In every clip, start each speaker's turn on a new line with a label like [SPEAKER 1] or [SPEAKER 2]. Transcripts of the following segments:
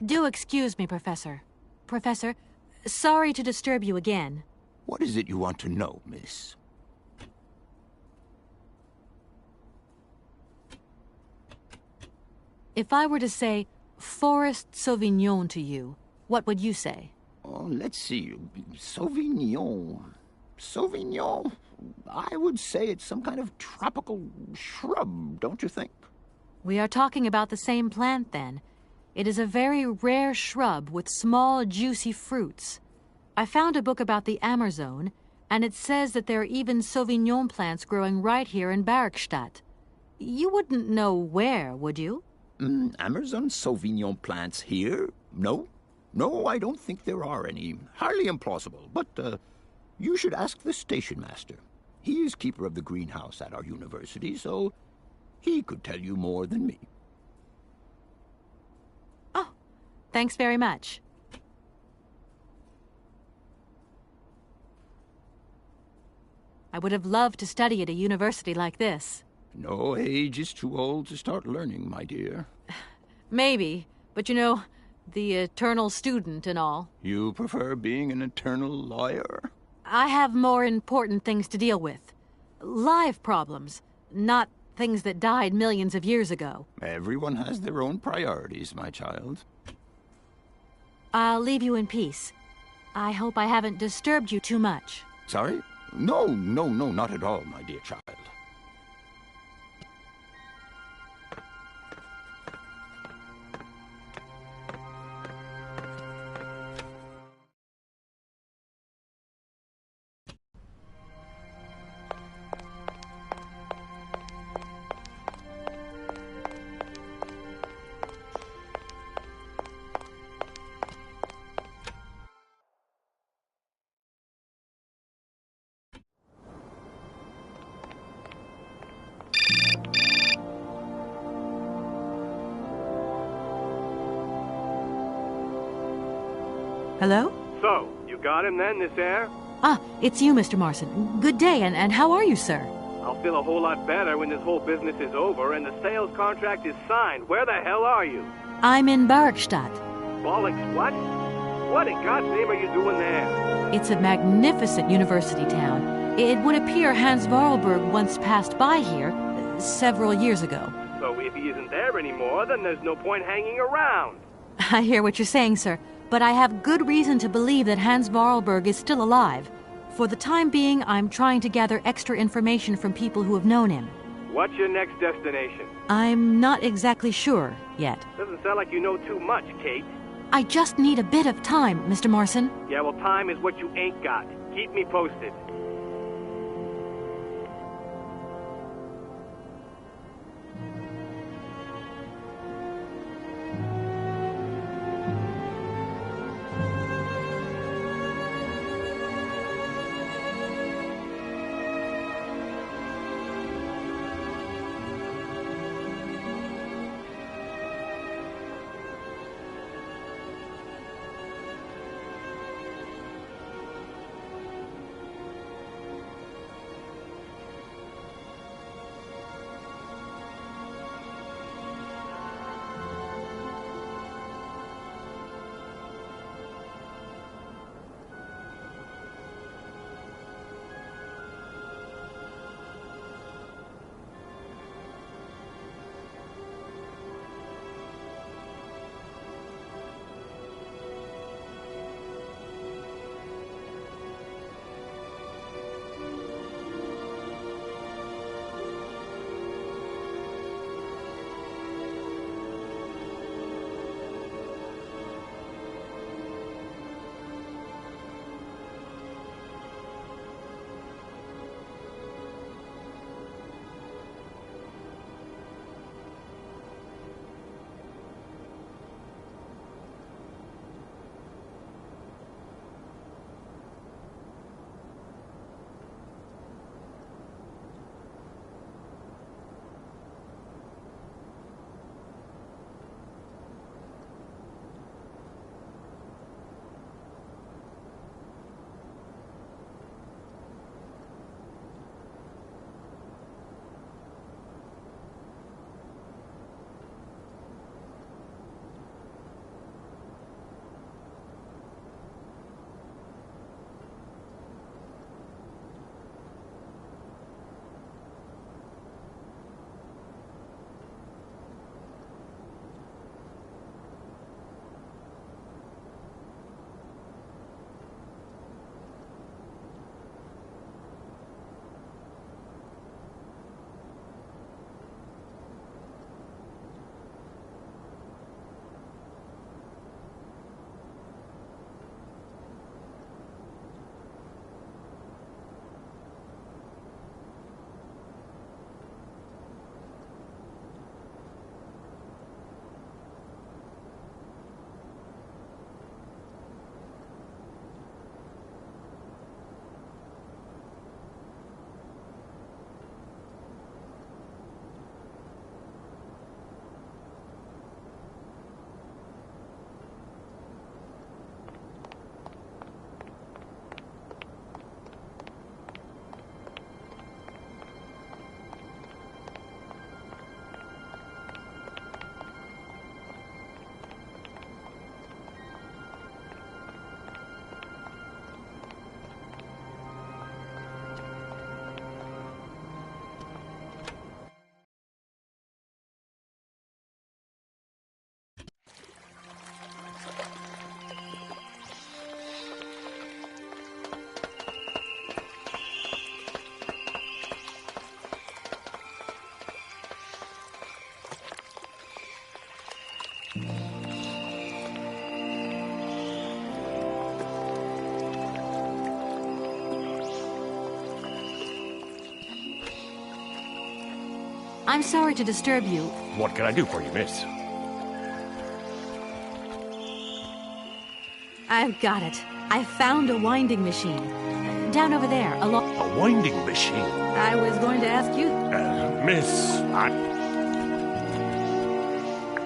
[SPEAKER 1] Do excuse me, Professor. Professor, sorry to disturb you again.
[SPEAKER 2] What is it you want to know, miss?
[SPEAKER 1] If I were to say Forest Sauvignon to you, what would you say?
[SPEAKER 2] Oh, let's see. Sauvignon. Sauvignon? I would say it's some kind of tropical shrub, don't you think?
[SPEAKER 1] We are talking about the same plant, then. It is a very rare shrub with small, juicy fruits. I found a book about the Amazon, and it says that there are even Sauvignon plants growing right here in Bergstadt. You wouldn't know where, would you?
[SPEAKER 2] Amazon Sauvignon plants here? No. No, I don't think there are any. Highly implausible. But, you should ask the station master. He is keeper of the greenhouse at our university, so he could tell you more than me.
[SPEAKER 1] Oh, thanks very much. I would have loved to study at a university like this.
[SPEAKER 2] No age is too old to start learning, my dear.
[SPEAKER 1] Maybe, but you know, the eternal student and all.
[SPEAKER 2] You prefer being an eternal lawyer?
[SPEAKER 1] I have more important things to deal with. Live problems, not things that died millions of years ago.
[SPEAKER 2] Everyone has their own priorities, my child.
[SPEAKER 1] I'll leave you in peace. I hope I haven't disturbed you too much.
[SPEAKER 2] Sorry? No, not at all, my dear child.
[SPEAKER 1] Hello?
[SPEAKER 3] So, you got him then, this air?
[SPEAKER 1] Ah, it's you, Mr. Marson. Good day, and how are you, sir?
[SPEAKER 3] I'll feel a whole lot better when this whole business is over and the sales contract is signed. Where the hell are you?
[SPEAKER 1] I'm in Bergstadt.
[SPEAKER 3] Bollocks, what? What in God's name are you doing there?
[SPEAKER 1] It's a magnificent university town. It would appear Hans Vorarlberg once passed by here several years ago.
[SPEAKER 3] So if he isn't there anymore, then there's no point hanging around.
[SPEAKER 1] I hear what you're saying, sir, but I have good reason to believe that Hans Vorarlberg is still alive. For the time being, I'm trying to gather extra information from people who have known him.
[SPEAKER 3] What's your next destination?
[SPEAKER 1] I'm not exactly sure yet.
[SPEAKER 3] Doesn't sound like you know too much, Kate.
[SPEAKER 1] I just need a bit of time, Mr. Marson.
[SPEAKER 3] Yeah, well, time is what you ain't got. Keep me posted.
[SPEAKER 1] I'm sorry to disturb you.
[SPEAKER 4] What can I do for you, miss?
[SPEAKER 1] I've got it. I found a winding machine. Down over there, along...
[SPEAKER 4] A winding machine?
[SPEAKER 1] I was going to ask you...
[SPEAKER 4] Miss,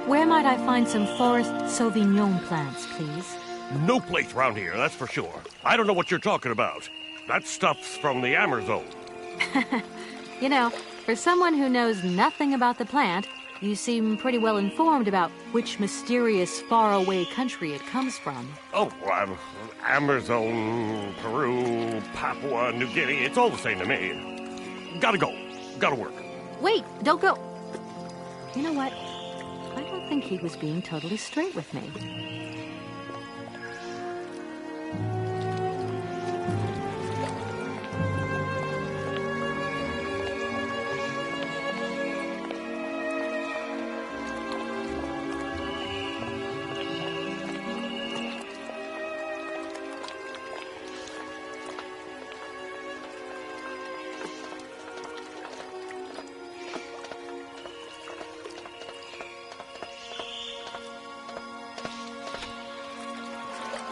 [SPEAKER 1] Where might I find some forest Sauvignon plants, please?
[SPEAKER 4] No place around here, that's for sure. I don't know what you're talking about. That stuff's from the Amazon.
[SPEAKER 1] You know, for someone who knows nothing about the plant, you seem pretty well informed about which mysterious faraway country it comes from.
[SPEAKER 4] Oh, Amazon, Peru, Papua New Guinea, it's all the same to me. Gotta go. Gotta work.
[SPEAKER 1] Wait, don't go. You know what? I don't think he was being totally straight with me.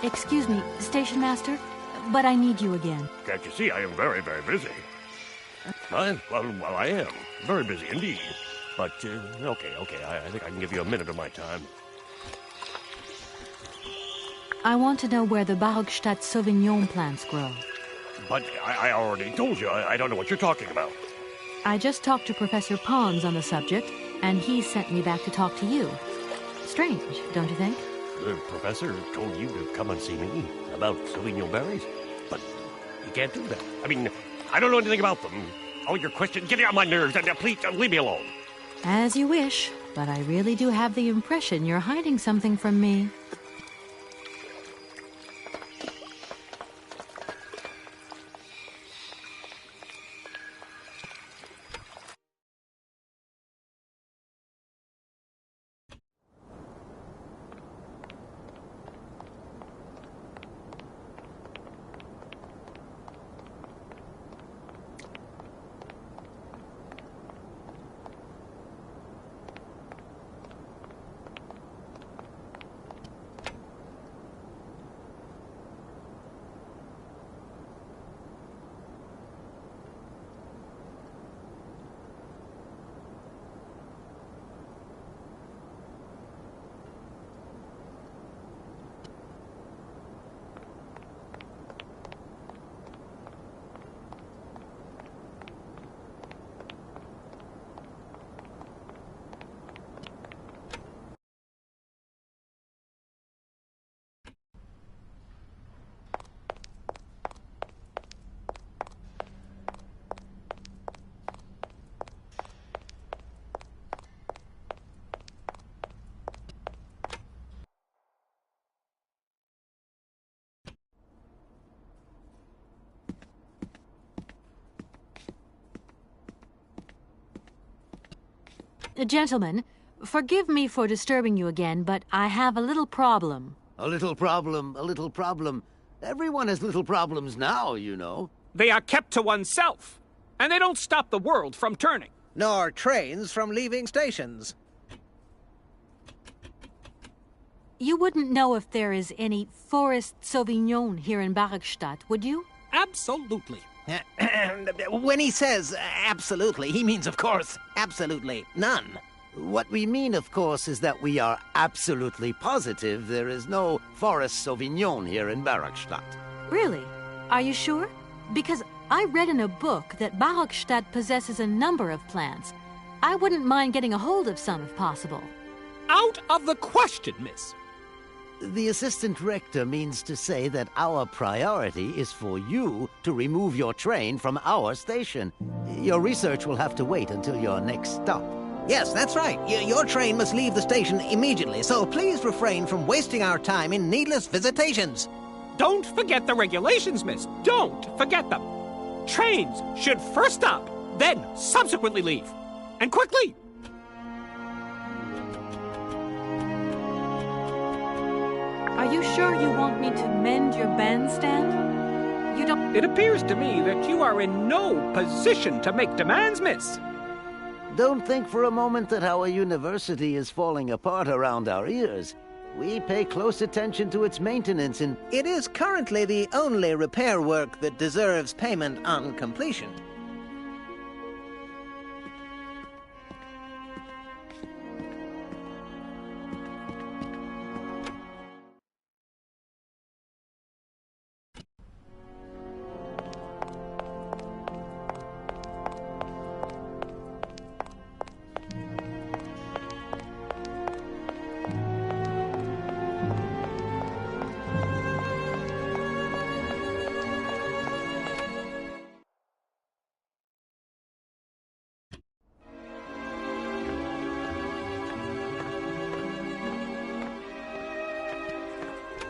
[SPEAKER 1] Excuse me, Station Master, but I need you again.
[SPEAKER 4] Can't you see I am very, very busy? Well, I am. Very busy indeed. But, okay, I think I can give you a minute of my time.
[SPEAKER 1] I want to know where the Barogstadt Sauvignon plants grow.
[SPEAKER 4] But I already told you, I don't know what you're talking about.
[SPEAKER 1] I just talked to Professor Pons on the subject, and he sent me back to talk to you. Strange, don't you think?
[SPEAKER 4] The professor told you to come and see me about Sauvignon berries, but you can't do that. I mean, I don't know anything about them. All your questions, get on my nerves, and please leave me alone.
[SPEAKER 1] As you wish, but I really do have the impression you're hiding something from me. Gentlemen, forgive me for disturbing you again, but I have a little problem.
[SPEAKER 5] A little problem, a little problem. Everyone has little problems now, you know.
[SPEAKER 6] They are kept to oneself, and they don't stop the world from turning.
[SPEAKER 7] Nor trains from leaving stations.
[SPEAKER 1] You wouldn't know if there is any Forest Sauvignon here in Barogstadt, would you?
[SPEAKER 6] Absolutely.
[SPEAKER 7] When he says absolutely, he means, of course, absolutely none.
[SPEAKER 5] What we mean, of course, is that we are absolutely positive there is no Forest Sauvignon here in Barogstadt.
[SPEAKER 1] Really? Are you sure? Because I read in a book that Barogstadt possesses a number of plants. I wouldn't mind getting a hold of some if possible.
[SPEAKER 6] Out of the question, miss.
[SPEAKER 5] The assistant rector means to say that our priority is for you to remove your train from our station. Your research will have to wait until your next stop.
[SPEAKER 7] Yes, that's right. Your train must leave the station immediately, so please refrain from wasting our time in needless visitations.
[SPEAKER 6] Don't forget the regulations, miss. Don't forget them. Trains should first stop, then subsequently leave. And quickly!
[SPEAKER 1] Are you sure you want me to mend your bandstand? You don't...
[SPEAKER 6] It appears to me that you are in no position to make demands, miss.
[SPEAKER 5] Don't think for a moment that our university is falling apart around our ears. We pay close attention to its maintenance and...
[SPEAKER 7] It is currently the only repair work that deserves payment on completion.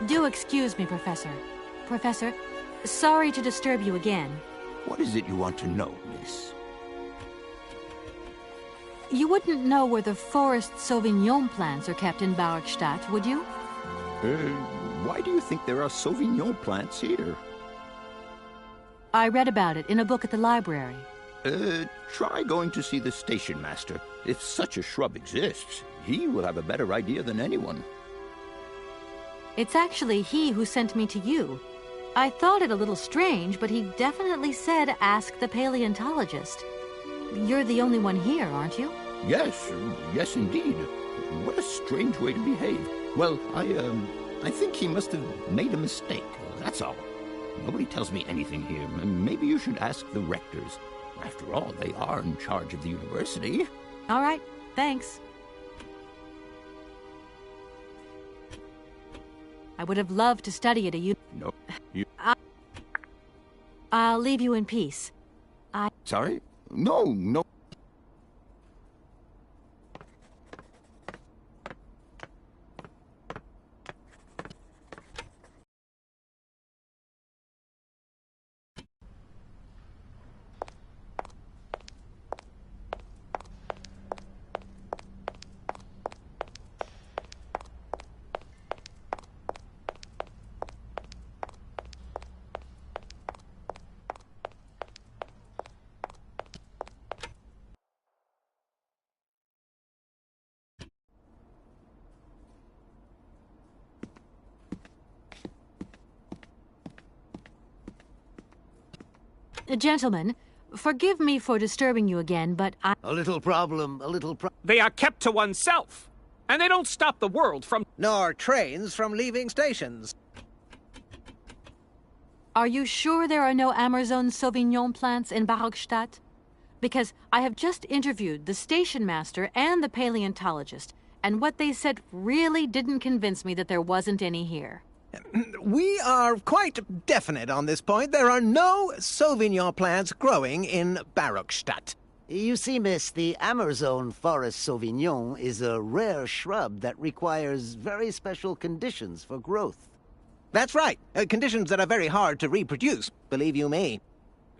[SPEAKER 1] Do excuse me, Professor. Professor, sorry to disturb you again.
[SPEAKER 2] What is it you want to know, miss?
[SPEAKER 1] You wouldn't know where the forest Sauvignon plants are kept in Barrackstadt, would you?
[SPEAKER 2] Why do you think there are Sauvignon plants here?
[SPEAKER 1] I read about it in a book at the library.
[SPEAKER 2] Try going to see the station master. If such a shrub exists, he will have a better idea than anyone.
[SPEAKER 1] It's actually he who sent me to you. I thought it a little strange, but he definitely said ask the paleontologist. You're the only one here, aren't you?
[SPEAKER 2] Yes, yes indeed. What a strange way to behave. Well, I think he must have made a mistake, that's all. Nobody tells me anything here. Maybe you should ask the rectors. After all, they are in charge of the university.
[SPEAKER 1] All right, thanks. I would have loved to study at a
[SPEAKER 2] No, you...
[SPEAKER 1] I'll leave you in peace.
[SPEAKER 2] Sorry? No.
[SPEAKER 1] Gentlemen, forgive me for disturbing you again, but
[SPEAKER 5] A little problem.
[SPEAKER 6] They are kept to oneself, and they don't stop the world from...
[SPEAKER 7] Nor trains from leaving stations.
[SPEAKER 1] Are you sure there are no Amazon Sauvignon plants in Barrackstadt? Because I have just interviewed the station master and the paleontologist, and what they said really didn't convince me that there wasn't any here.
[SPEAKER 7] We are quite definite on this point. There are no Sauvignon plants growing in Barrackstadt.
[SPEAKER 5] You see, miss, the Amazon forest Sauvignon is a rare shrub that requires very special conditions for growth.
[SPEAKER 7] That's right. Conditions that are very hard to reproduce, believe you me.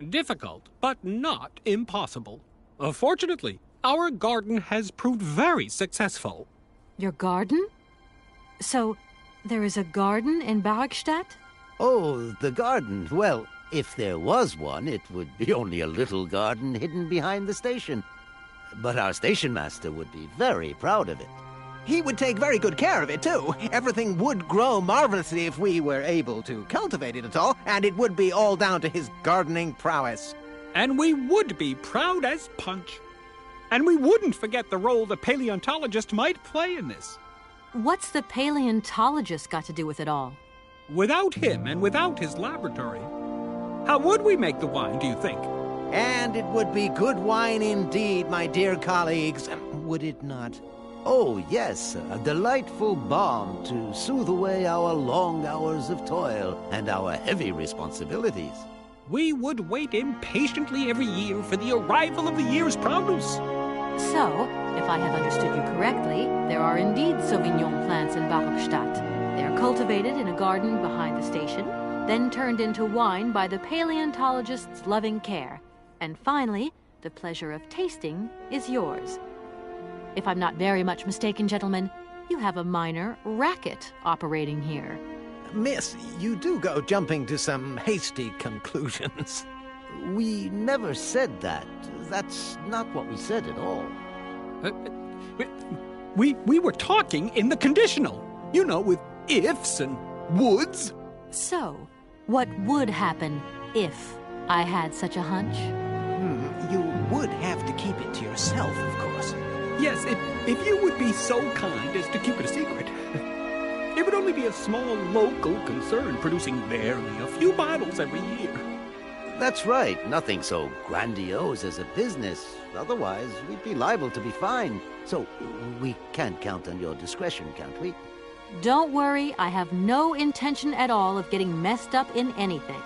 [SPEAKER 6] Difficult, but not impossible. Fortunately, our garden has proved very successful.
[SPEAKER 1] Your garden? So, there is a garden in Barrackstadt?
[SPEAKER 5] Oh, the garden. Well, if there was one, it would be only a little garden hidden behind the station. But our station master would be very proud of it.
[SPEAKER 7] He would take very good care of it, too. Everything would grow marvelously if we were able to cultivate it at all, and it would be all down to his gardening prowess.
[SPEAKER 6] And we would be proud as punch. And we wouldn't forget the role the paleontologist might play in this.
[SPEAKER 1] What's the paleontologist got to do with it all?
[SPEAKER 6] Without him and without his laboratory, how would we make the wine, do you think?
[SPEAKER 7] And it would be good wine indeed, my dear colleagues, would it not?
[SPEAKER 5] Oh, yes, a delightful balm to soothe away our long hours of toil and our heavy responsibilities.
[SPEAKER 6] We would wait impatiently every year for the arrival of the year's produce.
[SPEAKER 1] So, if I have understood you correctly, there are indeed Sauvignon plants in Barrackstadt. They are cultivated in a garden behind the station, then turned into wine by the paleontologist's loving care. And finally, the pleasure of tasting is yours. If I'm not very much mistaken, gentlemen, you have a minor racket operating here.
[SPEAKER 7] Miss, you do go jumping to some hasty conclusions.
[SPEAKER 5] We never said that. That's not what we said at all.
[SPEAKER 6] We were talking in the conditional. You know, with ifs and woulds.
[SPEAKER 1] So, what would happen if I had such a hunch?
[SPEAKER 7] You would have to keep it to yourself, of course.
[SPEAKER 6] Yes, if you would be so kind as to keep it a secret. It would only be a small local concern producing barely a few bottles every year.
[SPEAKER 5] That's right. Nothing so grandiose as a business. Otherwise, we'd be liable to be fined. So, we can't count on your discretion, can't we?
[SPEAKER 1] Don't worry, I have no intention at all of getting messed up in anything.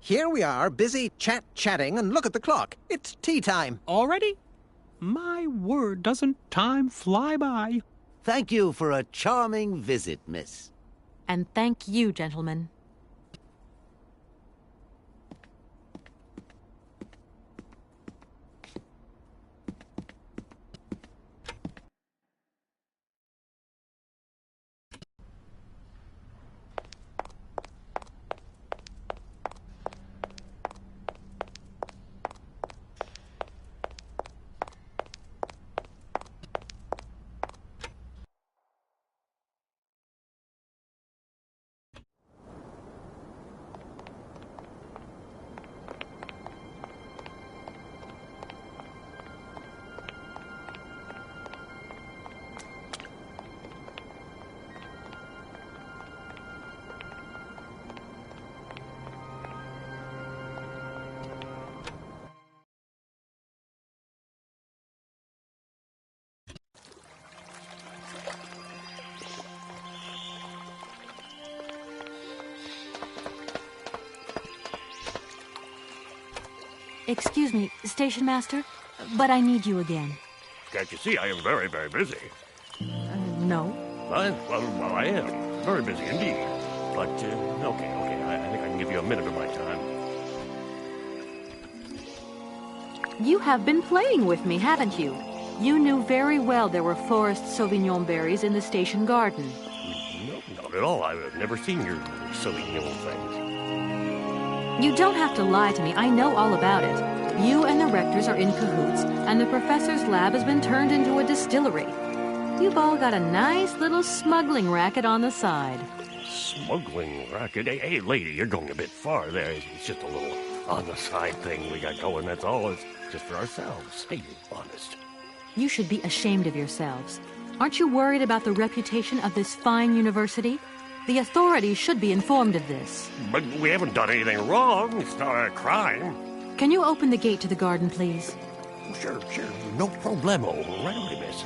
[SPEAKER 7] Here we are, busy chatting, and look at the clock. It's tea time.
[SPEAKER 6] Already? My word, doesn't time fly by?
[SPEAKER 5] Thank you for a charming visit, miss.
[SPEAKER 1] And thank you, gentlemen. Excuse me, Station Master, but I need you again.
[SPEAKER 4] Can't you see I am very, very busy?
[SPEAKER 1] No.
[SPEAKER 4] Well, I am. Very busy indeed. But, okay. I think I can give you a minute of my time.
[SPEAKER 1] You have been playing with me, haven't you? You knew very well there were forest Sauvignon berries in the station garden.
[SPEAKER 4] No, not at all. I've never seen your Sauvignon things.
[SPEAKER 1] You don't have to lie to me. I know all about it. You and the rectors are in cahoots, and the professor's lab has been turned into a distillery. You've all got a nice little smuggling racket on the side.
[SPEAKER 4] Smuggling racket? Hey, lady, you're going a bit far there. It's just a little on-the-side thing we got going, that's all. It's just for ourselves. Hey, honest.
[SPEAKER 1] You should be ashamed of yourselves. Aren't you worried about the reputation of this fine university? The authorities should be informed of this.
[SPEAKER 4] But we haven't done anything wrong. It's not a crime.
[SPEAKER 1] Can you open the gate to the garden, please?
[SPEAKER 4] Sure. No problemo. Right away, miss.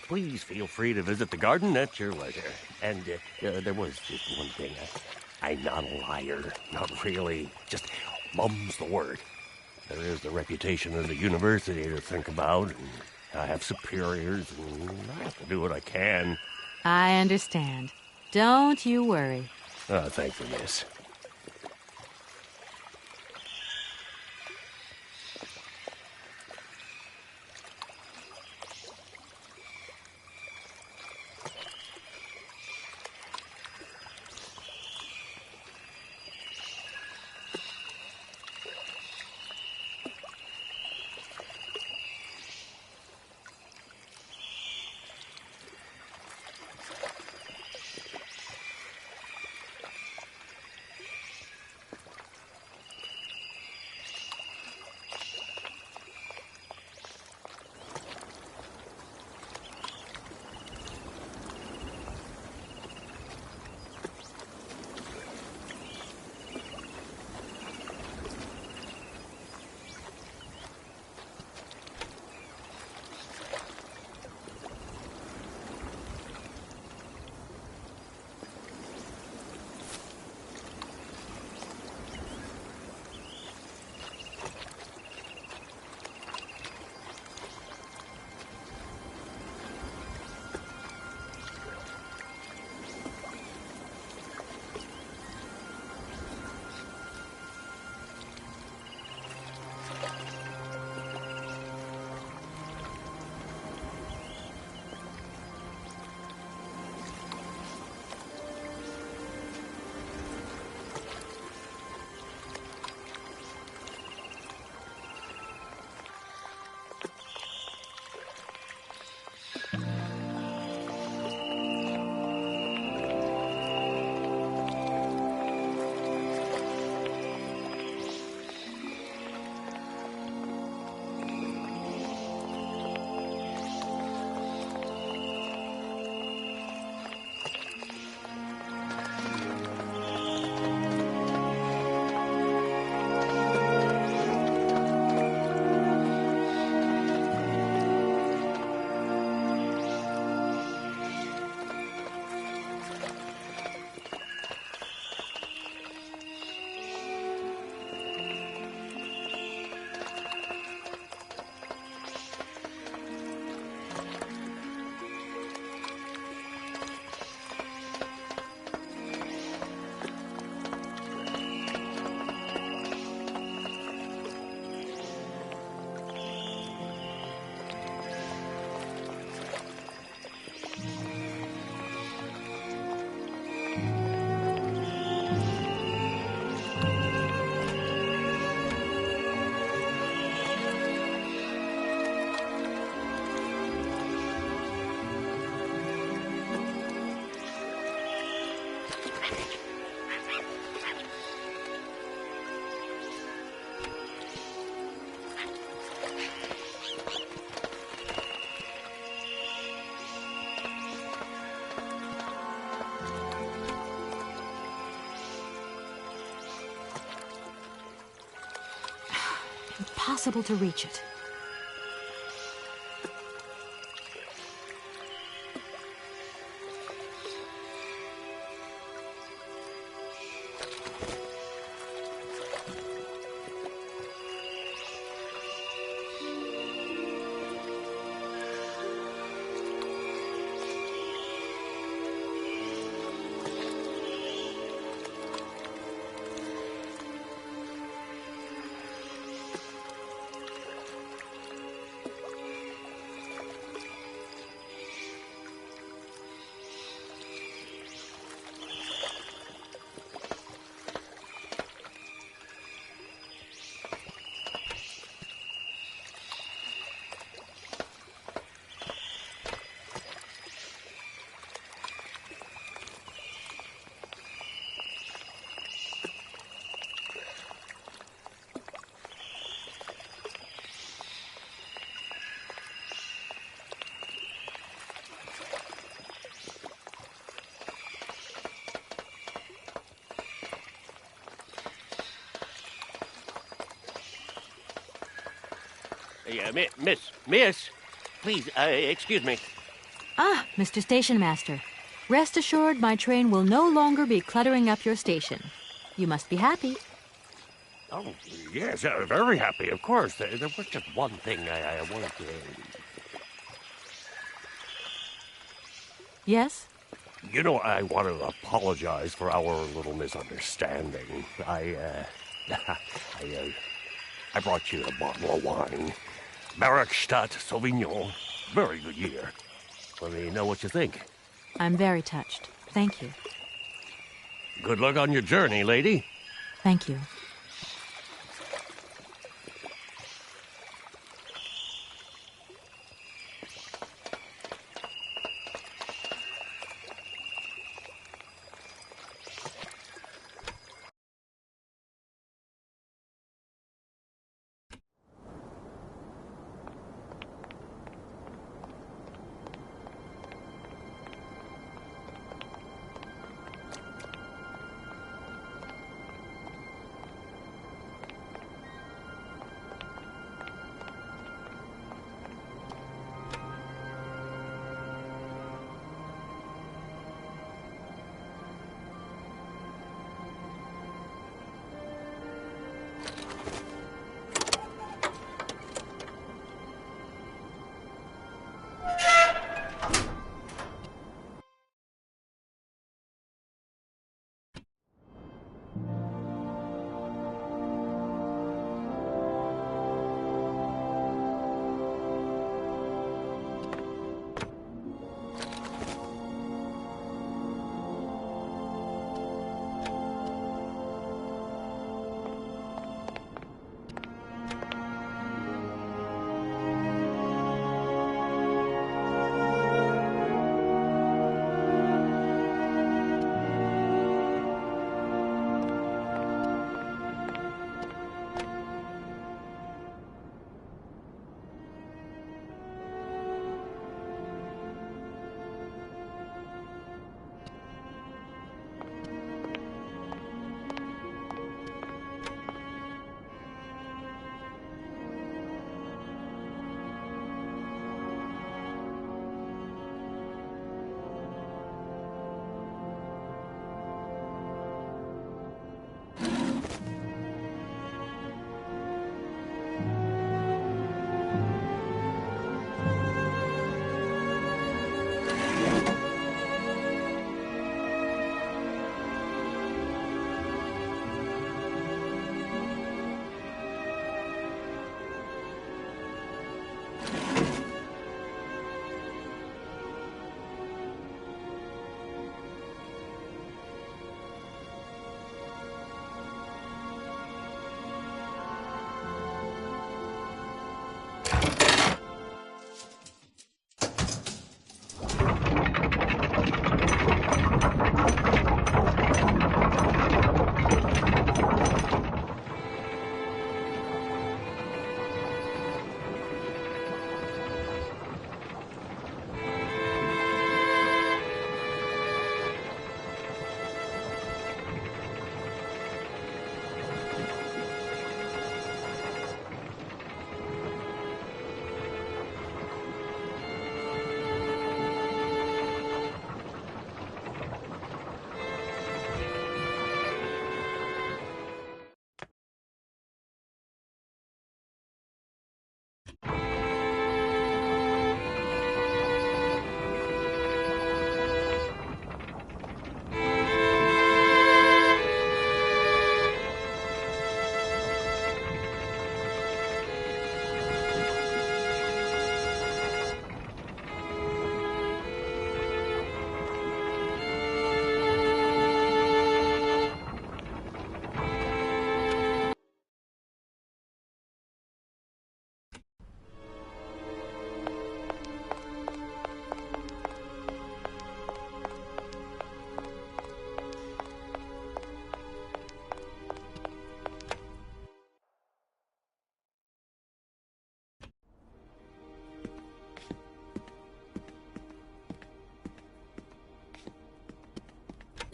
[SPEAKER 4] please feel free to visit the garden at your leisure. And there was just one thing. I'm not a liar. Not really. Just mum's the word. There is the reputation of the university to think about, and I have superiors, and I have to do what I can.
[SPEAKER 1] I understand. Don't you worry.
[SPEAKER 4] Thank you, miss.
[SPEAKER 1] Impossible to reach it.
[SPEAKER 4] Miss, please, excuse me.
[SPEAKER 1] Ah, Mr. Station Master. Rest assured my train will no longer be cluttering up your station. You must be happy.
[SPEAKER 4] Oh, yes, very happy, of course. There was just one thing I wanted to...
[SPEAKER 1] Yes?
[SPEAKER 4] You know, I want to apologize for our little misunderstanding. I brought you a bottle of wine. Markstadt Sauvignon. Very good year. Let me know what you think.
[SPEAKER 1] I'm very touched. Thank you.
[SPEAKER 4] Good luck on your journey, lady.
[SPEAKER 1] Thank you.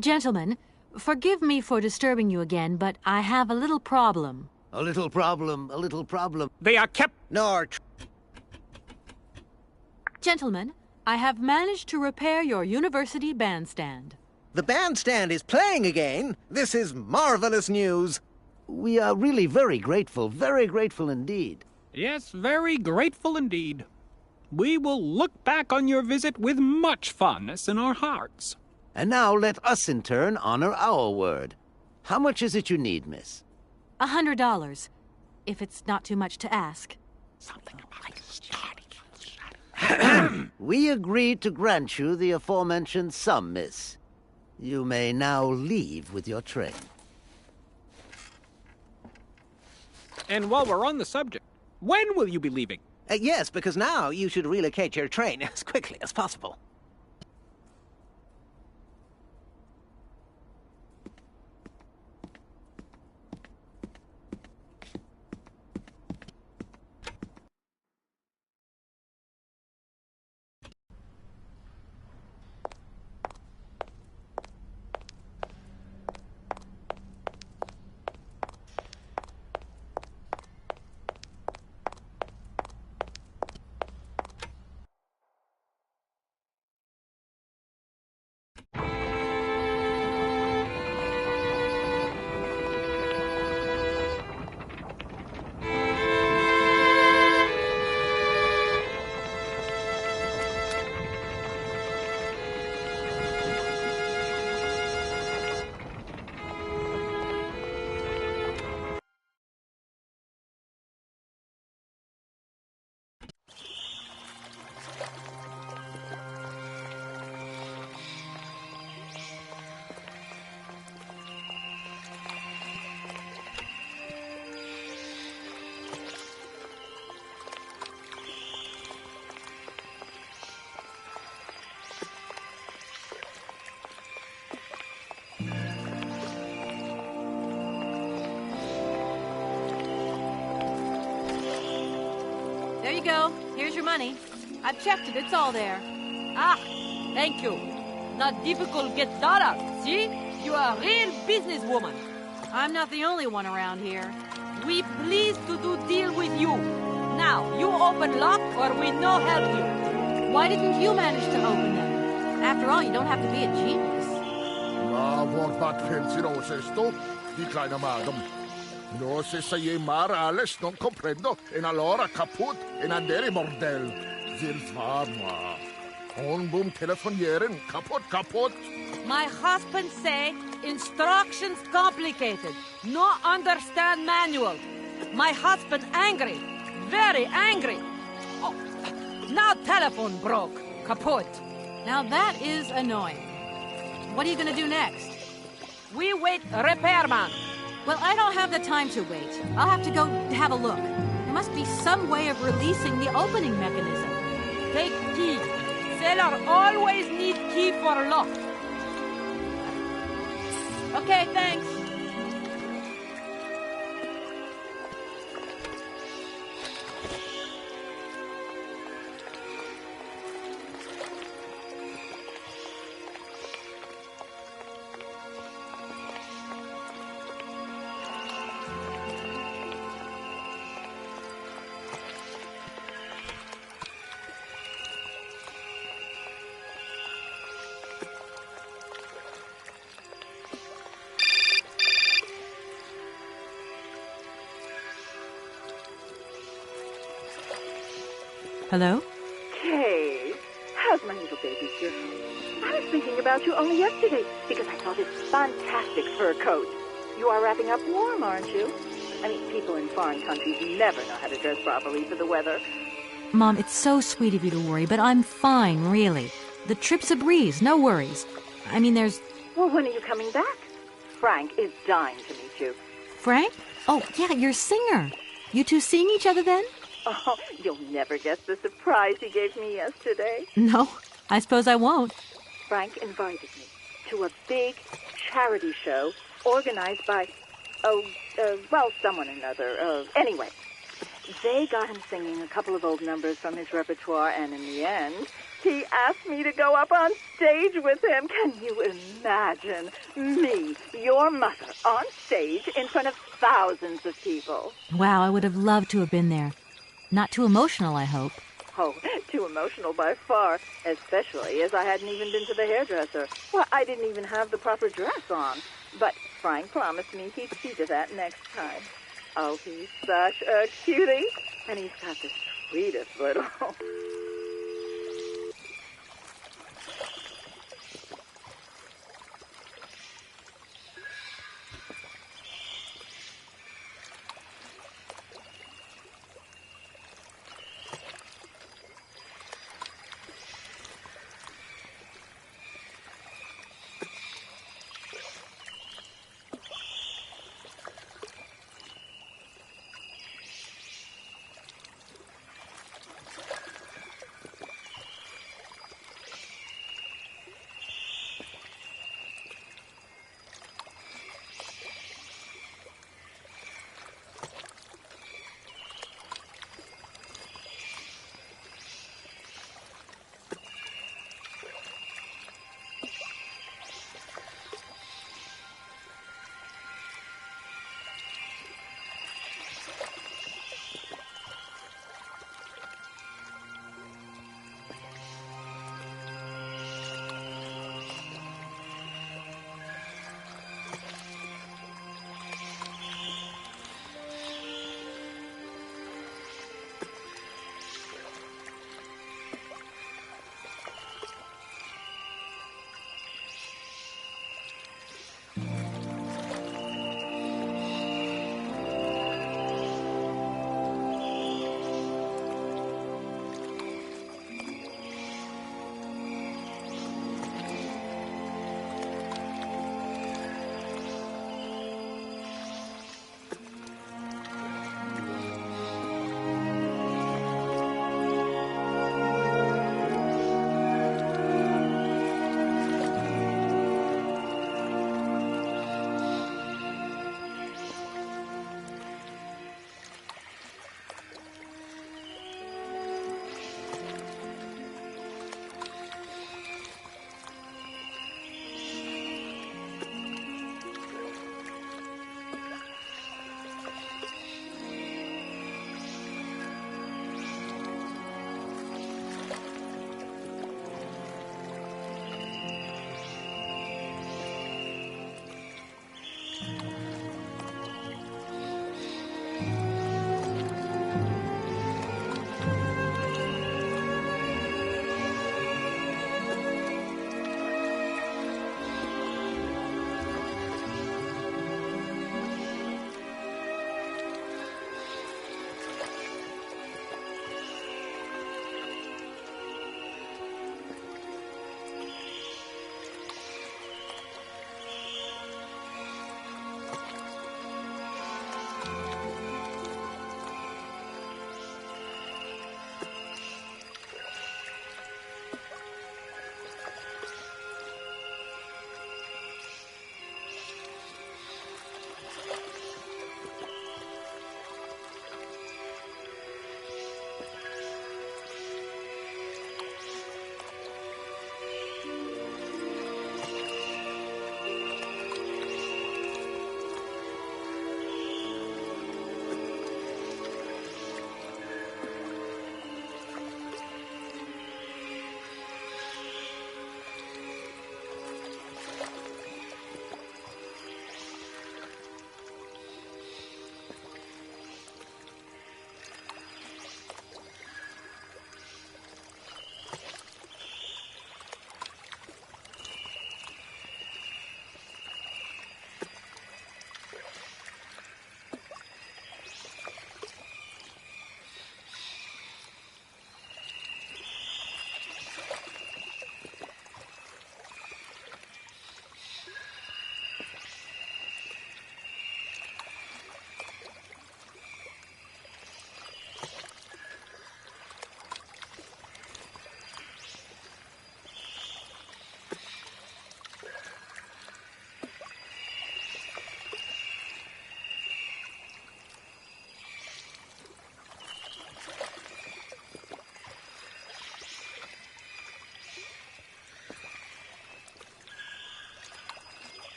[SPEAKER 1] Gentlemen, forgive me for disturbing you again, but I have a little problem.
[SPEAKER 5] A little problem, a little problem.
[SPEAKER 6] They are kept...
[SPEAKER 7] Nor...
[SPEAKER 1] Gentlemen, I have managed to repair your university bandstand.
[SPEAKER 7] The bandstand is playing again. This is marvelous news.
[SPEAKER 5] We are really very grateful indeed.
[SPEAKER 6] Yes, very grateful indeed. We will look back on your visit with much fondness in our hearts.
[SPEAKER 5] And now let us in turn honor our word. How much is it you need, miss?
[SPEAKER 1] $100, if it's not too much to ask.
[SPEAKER 5] We agreed to grant you the aforementioned sum, miss. You may now leave with your train.
[SPEAKER 6] And while we're on the subject, when will you be leaving?
[SPEAKER 7] Yes, because now you should relocate your train as quickly as possible.
[SPEAKER 1] There you go. Here's your money. I've checked it. It's all there.
[SPEAKER 8] Ah, thank you. Not difficult get dollars, see? You are a real businesswoman.
[SPEAKER 1] I'm not the only one around here.
[SPEAKER 8] We pleased to do deal with you. Now, you open lock or we no help you.
[SPEAKER 1] Why didn't you manage to open them? After all, you don't have to be a genius.
[SPEAKER 9] Vårt vattfältsiros esto, di kleine Madam. No se say mar alles non comprendo en allora kaput en andere mordel. Zil farma. On boom telefonieren kaput.
[SPEAKER 8] My husband say instructions complicated. No understand manual. My husband angry. Very angry. Oh, now telephone broke. Kaput.
[SPEAKER 1] Now that is annoying. What are you going to do next?
[SPEAKER 8] We wait repairman.
[SPEAKER 1] Well, I don't have the time to wait. I'll have to go have a look. There must be some way of releasing the opening mechanism.
[SPEAKER 8] Take key. Sailor always need key for lock.
[SPEAKER 1] Okay, thanks. Hello?
[SPEAKER 10] Kate, how's my little baby girl? I was thinking about you only yesterday because I saw this fantastic fur coat. You are wrapping up warm, aren't you? I mean, people in foreign countries never know how to dress properly for the weather.
[SPEAKER 1] Mom, it's so sweet of you to worry, but I'm fine, really. The trip's a breeze, no worries. I mean, there's...
[SPEAKER 10] Well, when are you coming back? Frank is dying to meet you.
[SPEAKER 1] Frank? Oh, yeah, your singer. You two seeing each other then?
[SPEAKER 10] Oh, you'll never guess the surprise he gave me yesterday.
[SPEAKER 1] No, I suppose I won't.
[SPEAKER 10] Frank invited me to a big charity show organized by, someone or another. Anyway, they got him singing a couple of old numbers from his repertoire, and in the end, he asked me to go up on stage with him. Can you imagine me, your mother, on stage in front of thousands of people?
[SPEAKER 1] Wow, I would have loved to have been there. Not too emotional, I hope.
[SPEAKER 10] Oh, too emotional by far, especially as I hadn't even been to the hairdresser. Well, I didn't even have the proper dress on. But Frank promised me he'd see to that next time. Oh, he's such a cutie. And he's got the sweetest little...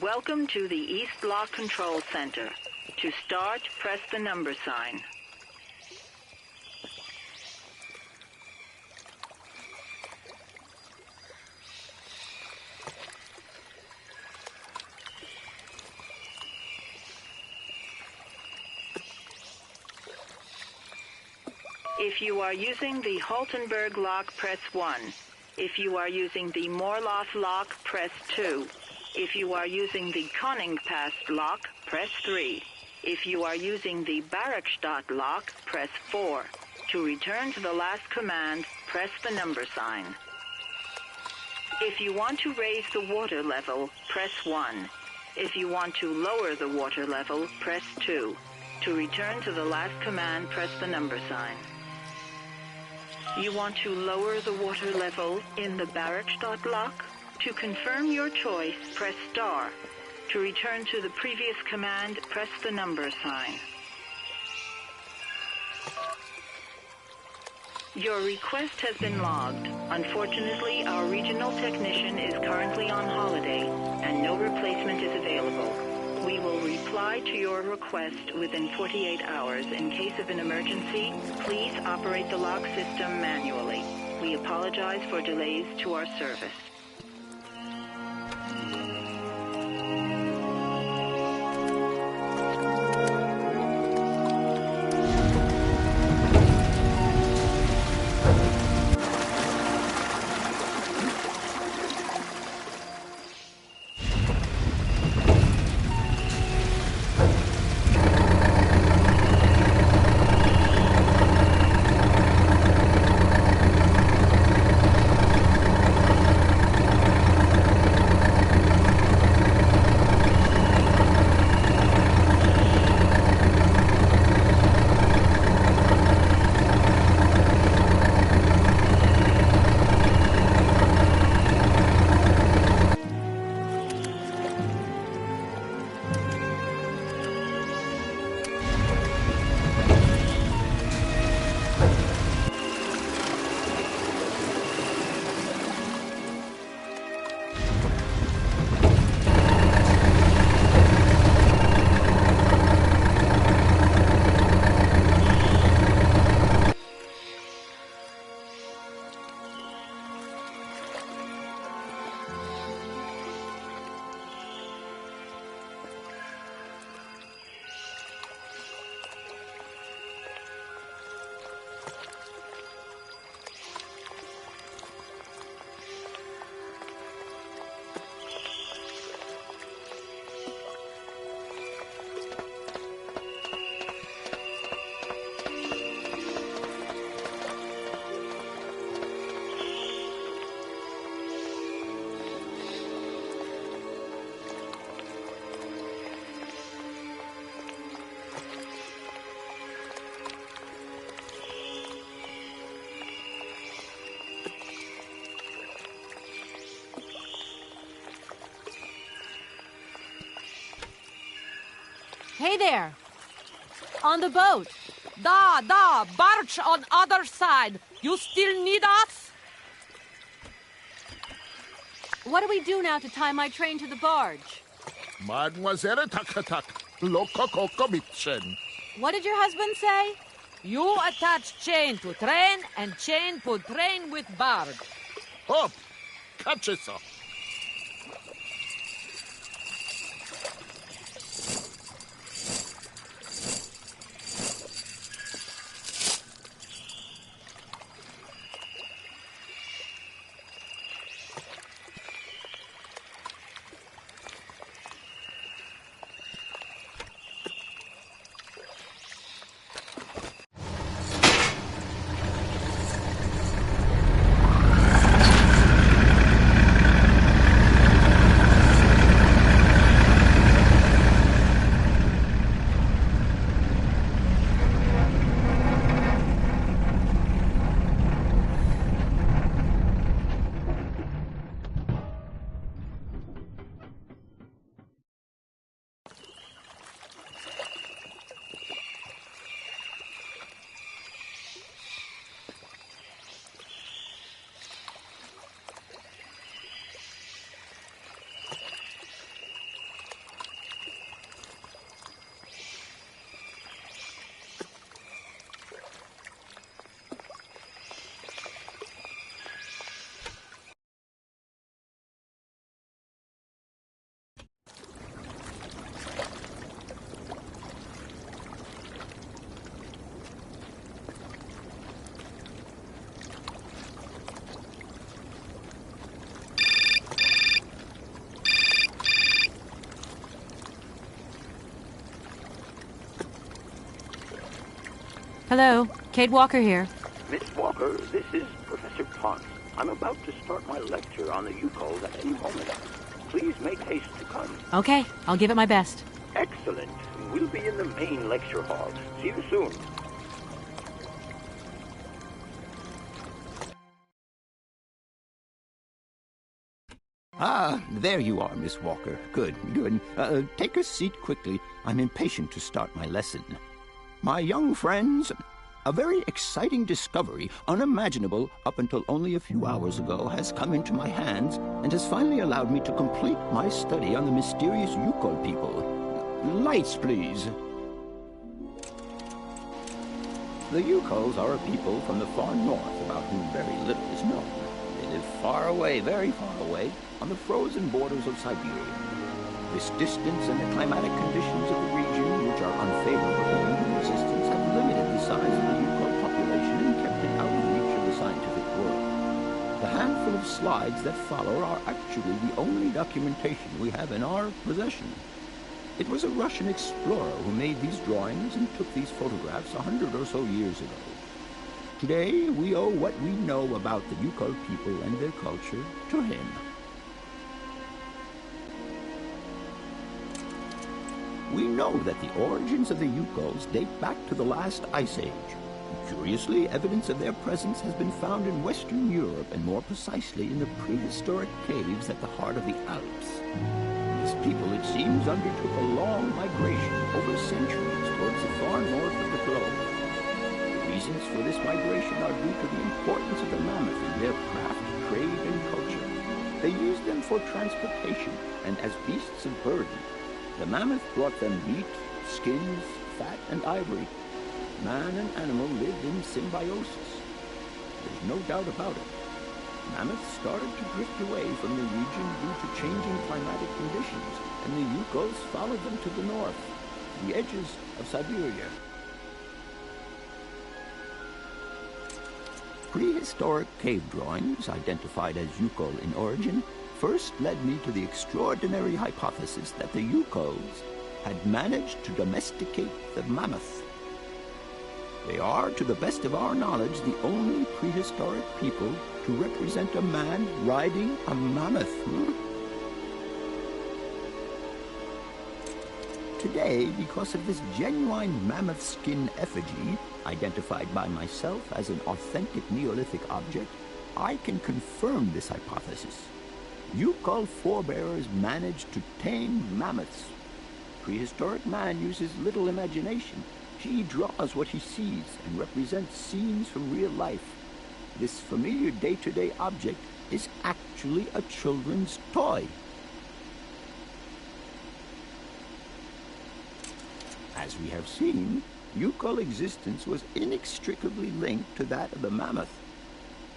[SPEAKER 10] Welcome to the East Lock Control Center. To start, press the number sign. If you are using the Haltenberg lock, press 1. If you are using the Morloff lock, press 2. If you are using the Koningpass lock, press 3. If you are using the Barakstadt lock, press 4. To return to the last command, press the number sign. If you want to raise the water level, press 1. If you want to lower the water level, press 2. To return to the last command, press the number sign. You want to lower the water level in the Barakstadt lock? To confirm your choice, press star. To return to the previous command, press the number sign. Your request has been logged. Unfortunately, our regional technician is currently on holiday, and no replacement is available. We will reply to your request within 48 hours. In case of an emergency, please operate the lock system manually. We apologize for delays to our service.
[SPEAKER 1] Hey there! On the boat!
[SPEAKER 8] Da, barge on other side. You still need us?
[SPEAKER 1] What do we do now to tie my train to the barge?
[SPEAKER 9] Mademoiselle Takatak, Lokokoko Mitchen.
[SPEAKER 1] What did your husband say?
[SPEAKER 8] You attach chain to train and chain put train with barge.
[SPEAKER 9] Hop, catch it up.
[SPEAKER 1] Hello, Kate Walker here.
[SPEAKER 2] Miss Walker, this is Professor Ponce. I'm about to start my lecture on the Yukols at any moment. Please make haste to come.
[SPEAKER 1] Okay, I'll give it my best.
[SPEAKER 2] Excellent. We'll be in the main lecture hall. See you soon. Ah, there you are, Miss Walker. Good. Take a seat quickly. I'm impatient to start my lesson. My young friends, a very exciting discovery, unimaginable up until only a few hours ago, has come into my hands and has finally allowed me to complete my study on the mysterious Yukol people. Lights, please. The Yukols are a people from the far north about whom very little is known. They live far away, very far away, on the frozen borders of Syberia. This distance and the climatic conditions of the region, which are unfavorable to human existence, have limited the size of the Yukol population and kept it out of reach of the scientific world. The handful of slides that follow are actually the only documentation we have in our possession. It was a Russian explorer who made these drawings and took these photographs 100 or so years ago. Today, we owe what we know about the Yukol people and their culture to him. We know that the origins of the Yukols date back to the last Ice Age. Curiously, evidence of their presence has been found in Western Europe, and more precisely in the prehistoric caves at the heart of the Alps. These people, it seems, undertook a long migration over centuries towards the far north of the globe. The reasons for this migration are due to the importance of the mammoth in their craft, trade, and culture. They used them for transportation and as beasts of burden. The mammoth brought them meat, skins, fat, and ivory. Man and animal lived in symbiosis. There's no doubt about it. Mammoths started to drift away from the region due to changing climatic conditions, and the Yukols followed them to the north, the edges of Syberia. Prehistoric cave drawings, identified as Yukol in origin, first led me to the extraordinary hypothesis that the Yukols had managed to domesticate the mammoth. They are, to the best of our knowledge, the only prehistoric people to represent a man riding a mammoth. Today, because of this genuine mammoth skin effigy, identified by myself as an authentic Neolithic object, I can confirm this hypothesis. Yukol forebears managed to tame mammoths. Prehistoric man uses little imagination. He draws what he sees and represents scenes from real life. This familiar day-to-day object is actually a children's toy. As we have seen, Yukol existence was inextricably linked to that of the mammoth.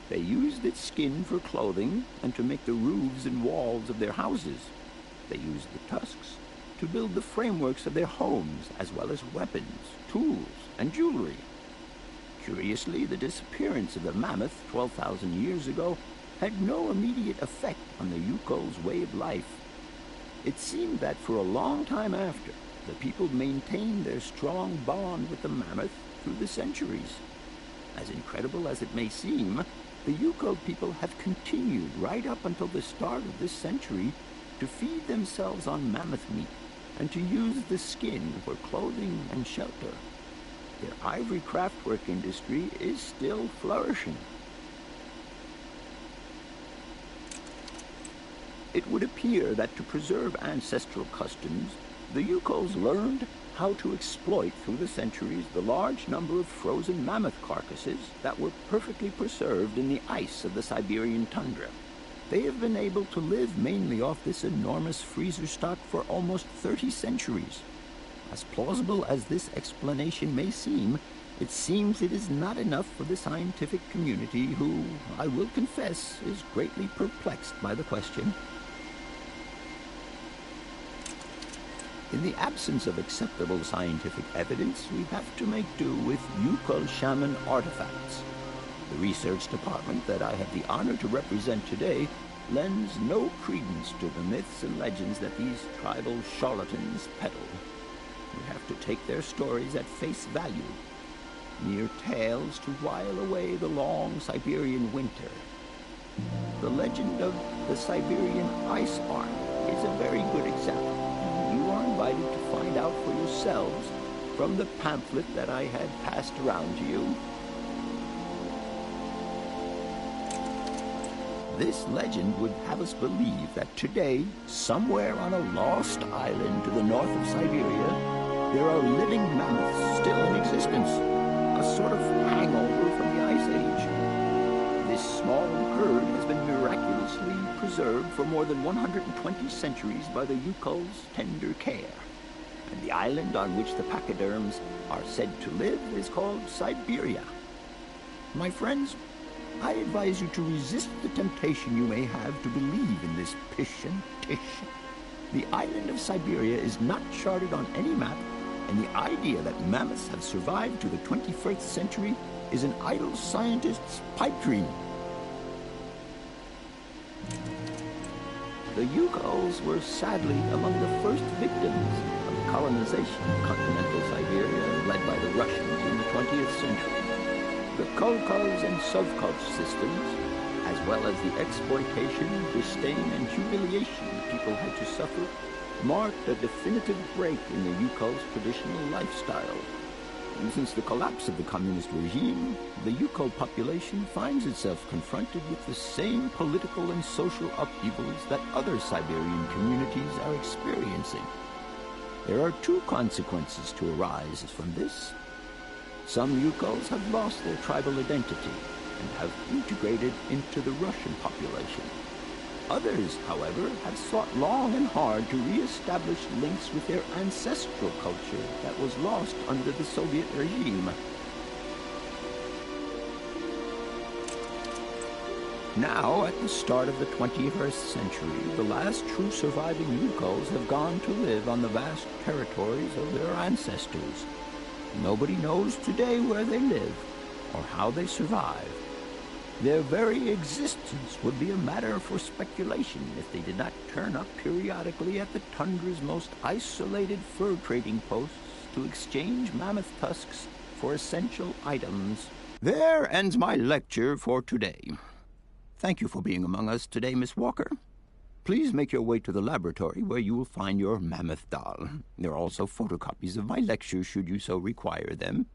[SPEAKER 2] They used its skin for clothing and to make the roofs and walls of their houses. They used the tusks to build the frameworks of their homes, as well as weapons, tools, and jewelry. Curiously, the disappearance of the mammoth 12,000 years ago had no immediate effect on the Yukol's way of life. It seemed that for a long time after, the people maintained their strong bond with the mammoth through the centuries. As incredible as it may seem, the Yukol people have continued right up until the start of this century to feed themselves on mammoth meat and to use the skin for clothing and shelter. Their ivory craftwork industry is still flourishing. It would appear that to preserve ancestral customs, the Yukols learned how to exploit through the centuries the large number of frozen mammoth carcasses that were perfectly preserved in the ice of the Siberian tundra. They have been able to live mainly off this enormous freezer stock for almost 30 centuries. As plausible as this explanation may seem, it seems it is not enough for the scientific community who, I will confess, is greatly perplexed by the question. In the absence of acceptable scientific evidence, we have to make do with Yukol shaman artifacts. The research department that I have the honor to represent today lends no credence to the myths and legends that these tribal charlatans peddle. We have to take their stories at face value, mere tales to while away the long Siberian winter. The legend of the Siberian ice ark is a very good example. You are invited to find out for yourselves from the pamphlet that I had passed around to you. This legend would have us believe that today, somewhere on a lost island to the north of Siberia, there are living mammoths still in existence, a sort of hangover from the Ice Age. This small herd has been miraculously preserved for more than 120 centuries by the Yukol's tender care. And the island on which the pachyderms are said to live is called Syberia. My friends, I advise you to resist the temptation you may have to believe in this pish and tish. The island of Syberia is not charted on any map, and the idea that mammoths have survived to the 21st century is an idle scientist's pipe dream. The Yukols were sadly among the first victims of the colonization of continental Siberia led by the Russians in the 20th century. The Kolkhos and Sovkhos systems, as well as the exploitation, disdain, and humiliation people had to suffer, marked a definitive break in the Yukol's traditional lifestyle. And since the collapse of the communist regime, the Yukol population finds itself confronted with the same political and social upheavals that other Siberian communities are experiencing. There are two consequences to arise from this. Some Yukols have lost their tribal identity and have integrated into the Russian population. Others, however, have sought long and hard to re-establish links with their ancestral culture that was lost under the Soviet regime. Now, at the start of the 21st century, the last true surviving Yukols have gone to live on the vast territories of their ancestors. Nobody knows today where they live or how they survive. Their very existence would be a matter for speculation if they did not turn up periodically at the tundra's most isolated fur trading posts to exchange mammoth tusks for essential items. There ends my lecture for today. Thank you for being among us today, Miss Walker. Please make your way to the laboratory where you will find your mammoth doll. There are also photocopies of my lectures should you so require them.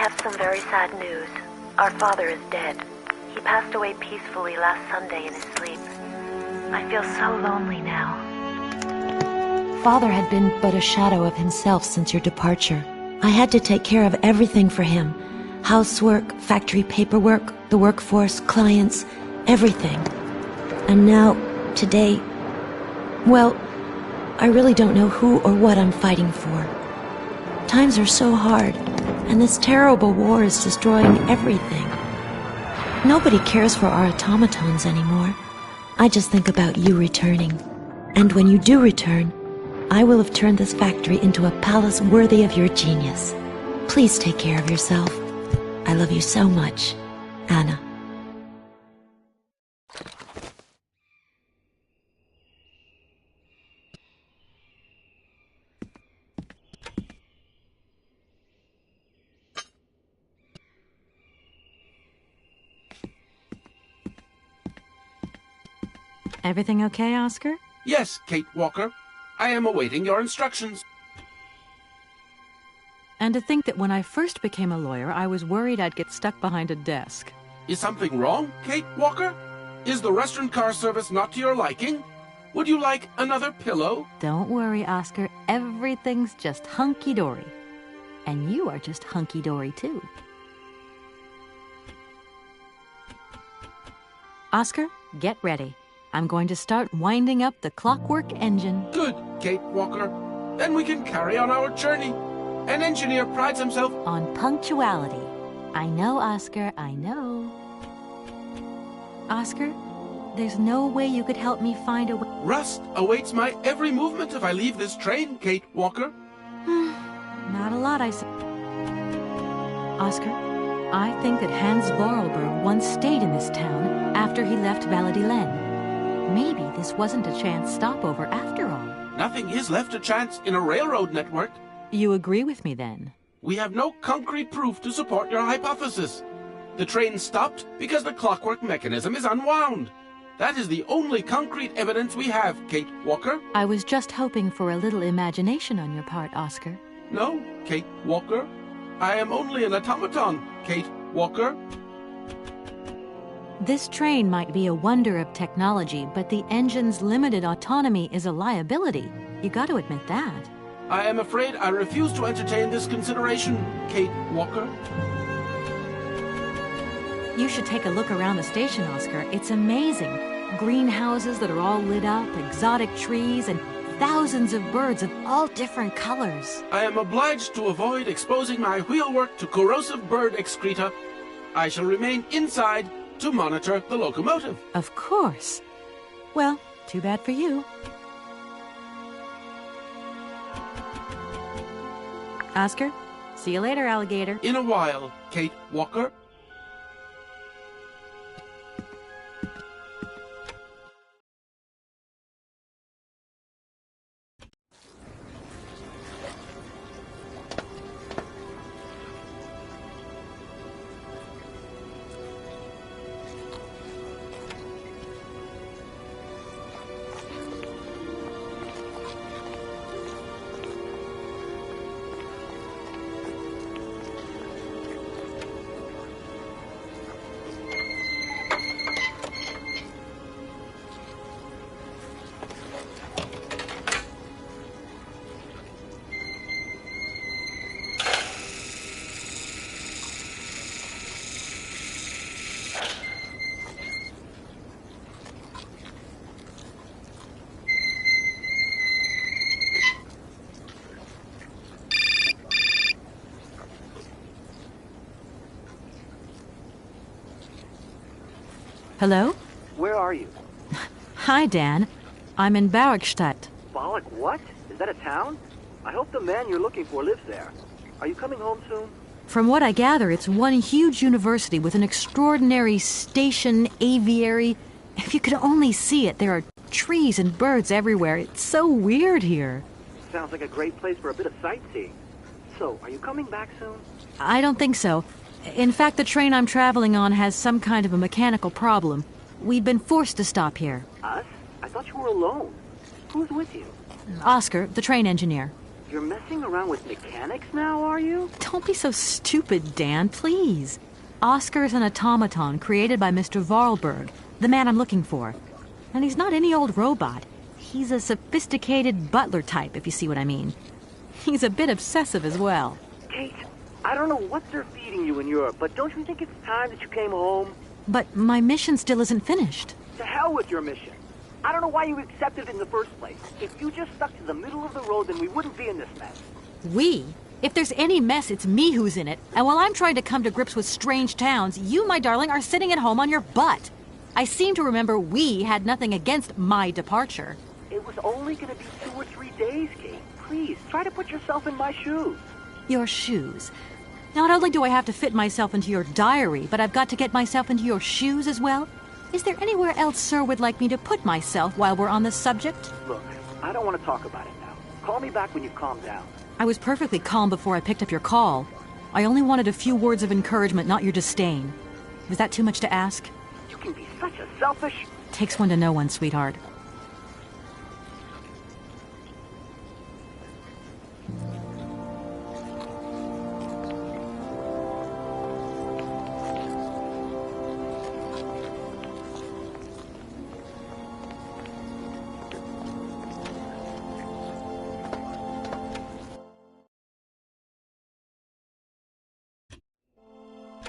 [SPEAKER 11] have some very sad news. Our father is dead. He passed away peacefully last Sunday in his sleep. I feel so lonely now.
[SPEAKER 12] Father had been but a shadow of himself since your departure. I had to take care of everything for him. Housework, factory paperwork, the workforce, clients, everything. And now, today, well, I really don't know who or what I'm fighting for. Times are so hard, and this terrible war is destroying everything. Nobody cares for our automatons anymore. I just think about you returning. And when you do return, I will have turned this factory into a palace worthy of your genius. Please take care of yourself. I love you so much, Anna.
[SPEAKER 1] Everything okay, Oscar?
[SPEAKER 13] Yes, Kate Walker. I am awaiting your instructions.
[SPEAKER 1] And to think that when I first became a lawyer, I was worried I'd get stuck behind a desk.
[SPEAKER 13] Is something wrong, Kate Walker? Is the restaurant car service not to your liking? Would you like another pillow?
[SPEAKER 1] Don't worry, Oscar. Everything's just hunky-dory. And you are just hunky-dory, too. Oscar, get ready. I'm going to start winding up the clockwork engine.
[SPEAKER 13] Good, Kate Walker. Then we can carry on our journey. An engineer prides himself
[SPEAKER 1] on punctuality. I know, Oscar, I know. Oscar, there's no way you could help me find a way.
[SPEAKER 13] Rust awaits my every movement if I leave this train, Kate Walker.
[SPEAKER 1] Not a lot, I say. Oscar, I think that Hans Vorarlberg once stayed in this town after he left Valladolid. Maybe this wasn't a chance stopover after all.
[SPEAKER 13] Nothing is left to chance in a railroad network.
[SPEAKER 1] You agree with me then?
[SPEAKER 13] We have no concrete proof to support your hypothesis. The train stopped because the clockwork mechanism is unwound. That is the only concrete evidence we have, Kate Walker.
[SPEAKER 1] I was just hoping for a little imagination on your part, Oscar.
[SPEAKER 13] No, Kate Walker. I am only an automaton, Kate Walker.
[SPEAKER 1] This train might be a wonder of technology, but the engine's limited autonomy is a liability. You got to admit that.
[SPEAKER 13] I am afraid I refuse to entertain this consideration, Kate Walker.
[SPEAKER 1] You should take a look around the station, Oscar. It's amazing. Greenhouses that are all lit up, exotic trees, and thousands of birds of all different colors.
[SPEAKER 13] I am obliged to avoid exposing my wheelwork to corrosive bird excreta. I shall remain inside to monitor the locomotive.
[SPEAKER 1] Of course. Well, too bad for you. Oscar, see you later, alligator.
[SPEAKER 13] In a while, Kate Walker.
[SPEAKER 1] Hello?
[SPEAKER 14] Where are you?
[SPEAKER 1] Hi, Dan. I'm in Barrickstadt.
[SPEAKER 14] Bollock, what? Is that a town? I hope the man you're looking for lives there. Are you coming home soon?
[SPEAKER 1] From what I gather, it's one huge university with an extraordinary station, aviary. If you could only see it, there are trees and birds everywhere. It's so weird here.
[SPEAKER 14] Sounds like a great place for a bit of sightseeing. So, are you coming back soon?
[SPEAKER 1] I don't think so. In fact, the train I'm traveling on has some kind of a mechanical problem. We've been forced to stop here.
[SPEAKER 14] Us? I thought you were alone. Who's with you?
[SPEAKER 1] Oscar, the train engineer.
[SPEAKER 14] You're messing around with mechanics now, are you?
[SPEAKER 1] Don't be so stupid, Dan, please. Oscar's an automaton created by Mr. Varlberg, the man I'm looking for. And he's not any old robot. He's a sophisticated butler type, if you see what I mean. He's a bit obsessive as well.
[SPEAKER 14] Kate, I don't know what they're feeding you in Europe, but don't you think it's time that you came home?
[SPEAKER 1] But my mission still isn't finished.
[SPEAKER 14] To hell with your mission. I don't know why you accepted it in the first place. If you just stuck to the middle of the road, then we wouldn't be in this mess.
[SPEAKER 1] We? If there's any mess, it's me who's in it. And while I'm trying to come to grips with strange towns, you, my darling, are sitting at home on your butt. I seem to remember we had nothing against my departure.
[SPEAKER 14] It was only going to be 2 or 3 days, Kate. Please, try to put yourself in my shoes.
[SPEAKER 1] Your shoes. Not only do I have to fit myself into your diary, but I've got to get myself into your shoes as well? Is there anywhere else Sir would like me to put myself while we're on this subject?
[SPEAKER 14] Look, I don't want to talk about it now. Call me back when you've calmed down.
[SPEAKER 1] I was perfectly calm before I picked up your call. I only wanted a few words of encouragement, not your disdain. Was that too much to ask?
[SPEAKER 14] You can be such a selfish...
[SPEAKER 1] Takes one to know one, sweetheart.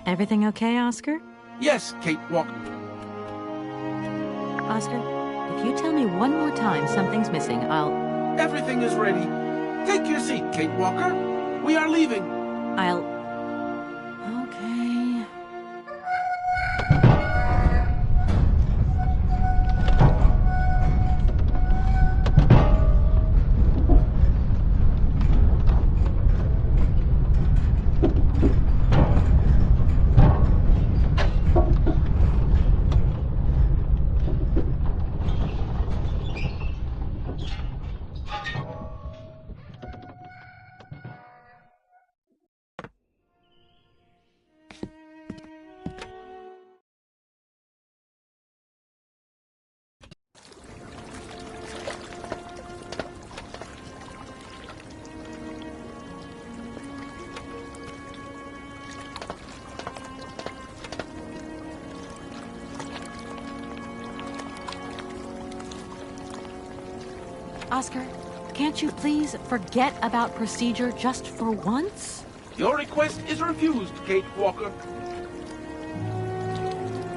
[SPEAKER 1] Everything okay, Oscar?
[SPEAKER 13] Yes, Kate Walker.
[SPEAKER 1] Oscar, if you tell me one more time something's missing, I'll...
[SPEAKER 13] Everything is ready. Take your seat, Kate Walker. We are leaving.
[SPEAKER 1] I'll... Okay... Oscar, can't you please forget about procedure just for once?
[SPEAKER 13] Your request is refused, Kate Walker.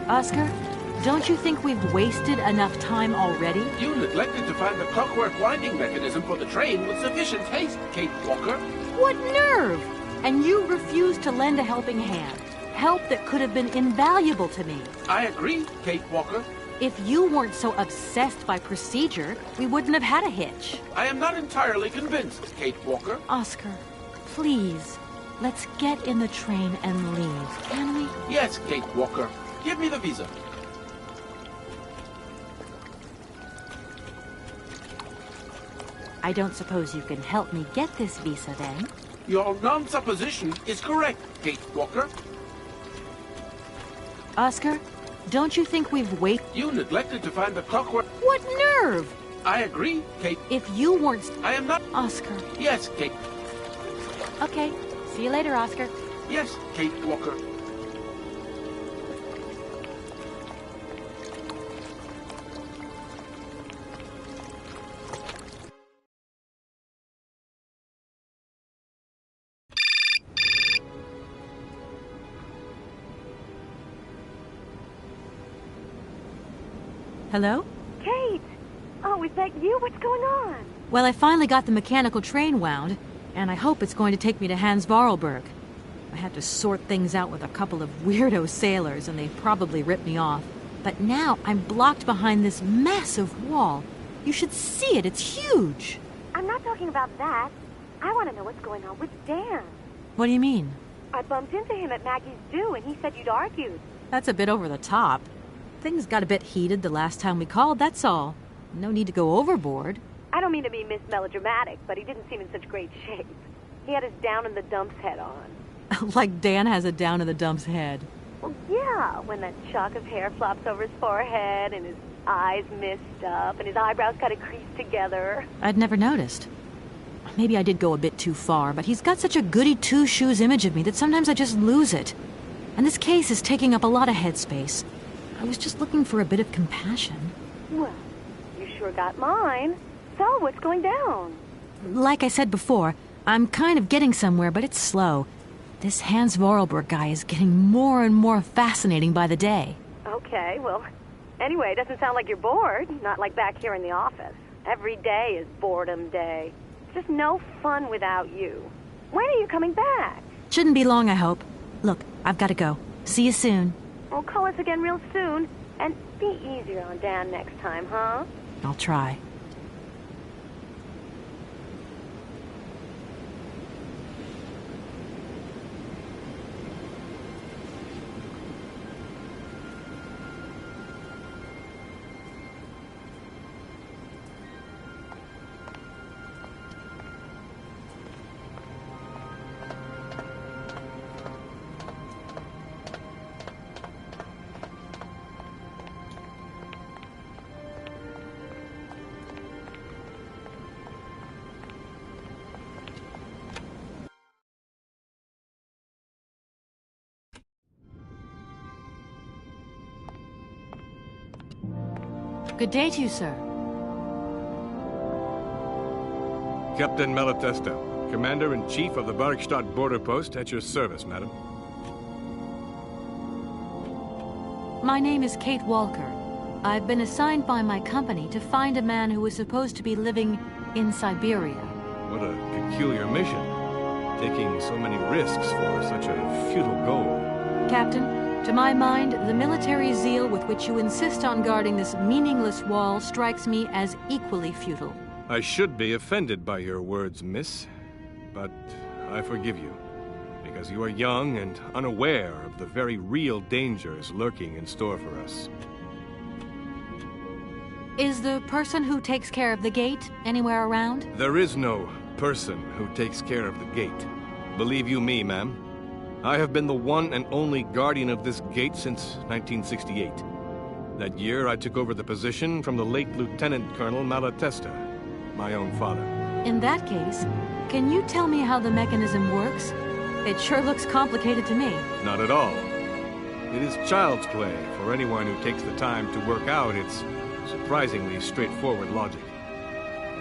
[SPEAKER 1] Oscar, don't you think we've wasted enough time already?
[SPEAKER 13] You neglected to find the clockwork winding mechanism for the train with sufficient haste, Kate Walker.
[SPEAKER 1] What nerve! And you refused to lend a helping hand. Help that could have been invaluable to me.
[SPEAKER 13] I agree, Kate Walker.
[SPEAKER 1] If you weren't so obsessed by procedure, we wouldn't have had a hitch.
[SPEAKER 13] I am not entirely convinced, Kate Walker.
[SPEAKER 1] Oscar, please, let's get in the train and leave, can we?
[SPEAKER 13] Yes, Kate Walker. Give me the visa.
[SPEAKER 1] I don't suppose you can help me get this visa, then?
[SPEAKER 13] Your non-supposition is correct, Kate Walker.
[SPEAKER 1] Oscar, don't you think we've waited?
[SPEAKER 13] You neglected to find the clockwork...
[SPEAKER 1] What nerve!
[SPEAKER 13] I agree, Kate.
[SPEAKER 1] If you weren't...
[SPEAKER 13] I am not...
[SPEAKER 1] Oscar.
[SPEAKER 13] Yes, Kate.
[SPEAKER 1] Okay. See you later, Oscar.
[SPEAKER 13] Yes, Kate Walker.
[SPEAKER 1] Hello?
[SPEAKER 15] Kate! Oh, is that you? What's going on?
[SPEAKER 1] Well, I finally got the mechanical train wound, and I hope it's going to take me to Hans Varlberg. I had to sort things out with a couple of weirdo sailors, and they probably ripped me off. But now I'm blocked behind this massive wall. You should see it. It's huge.
[SPEAKER 15] I'm not talking about that. I want to know what's going on with Dan.
[SPEAKER 1] What do you mean?
[SPEAKER 15] I bumped into him at Maggie's do, and he said you'd argued.
[SPEAKER 1] That's a bit over the top. Things got a bit heated the last time we called, that's all. No need to go overboard.
[SPEAKER 15] I don't mean to be melodramatic, but he didn't seem in such great shape. He had his down-in-the-dumps head on.
[SPEAKER 1] Like Dan has a down-in-the-dumps head.
[SPEAKER 15] Well, yeah, when that shock of hair flops over his forehead and his eyes mist up and his eyebrows kind of crease together.
[SPEAKER 1] I'd never noticed. Maybe I did go a bit too far, but he's got such a goody two-shoes image of me that sometimes I just lose it. And this case is taking up a lot of headspace. I was just looking for a bit of compassion.
[SPEAKER 15] Well, you sure got mine. So, what's going down?
[SPEAKER 1] Like I said before, I'm kind of getting somewhere, but it's slow. This Hans Vorarlberg guy is getting more and more fascinating by the day.
[SPEAKER 15] Okay, well, anyway, it doesn't sound like you're bored. Not like back here in the office. Every day is boredom day. It's just no fun without you. When are you coming back?
[SPEAKER 1] Shouldn't be long, I hope. Look, I've got to go. See you soon.
[SPEAKER 15] Well, call us again real soon. And be easier on Dan next time, huh?
[SPEAKER 1] I'll try. Good day to you, sir.
[SPEAKER 16] Captain Malatesta, Commander-in-Chief of the Barkstadt border post, at your service, madam.
[SPEAKER 1] My name is Kate Walker. I've been assigned by my company to find a man who is supposed to be living in Syberia.
[SPEAKER 16] What a peculiar mission, taking so many risks for such a futile goal.
[SPEAKER 1] Captain, to my mind, the military zeal with which you insist on guarding this meaningless wall strikes me as equally futile.
[SPEAKER 16] I should be offended by your words, miss, but I forgive you, because you are young and unaware of the very real dangers lurking in store for us.
[SPEAKER 1] Is the person who takes care of the gate anywhere around?
[SPEAKER 16] There is no person who takes care of the gate. Believe you me, ma'am. I have been the one and only guardian of this gate since 1968. That year, I took over the position from the late Lieutenant Colonel Malatesta, my own father.
[SPEAKER 1] In that case, can you tell me how the mechanism works? It sure looks complicated to me.
[SPEAKER 16] Not at all. It is child's play for anyone who takes the time to work out its surprisingly straightforward logic.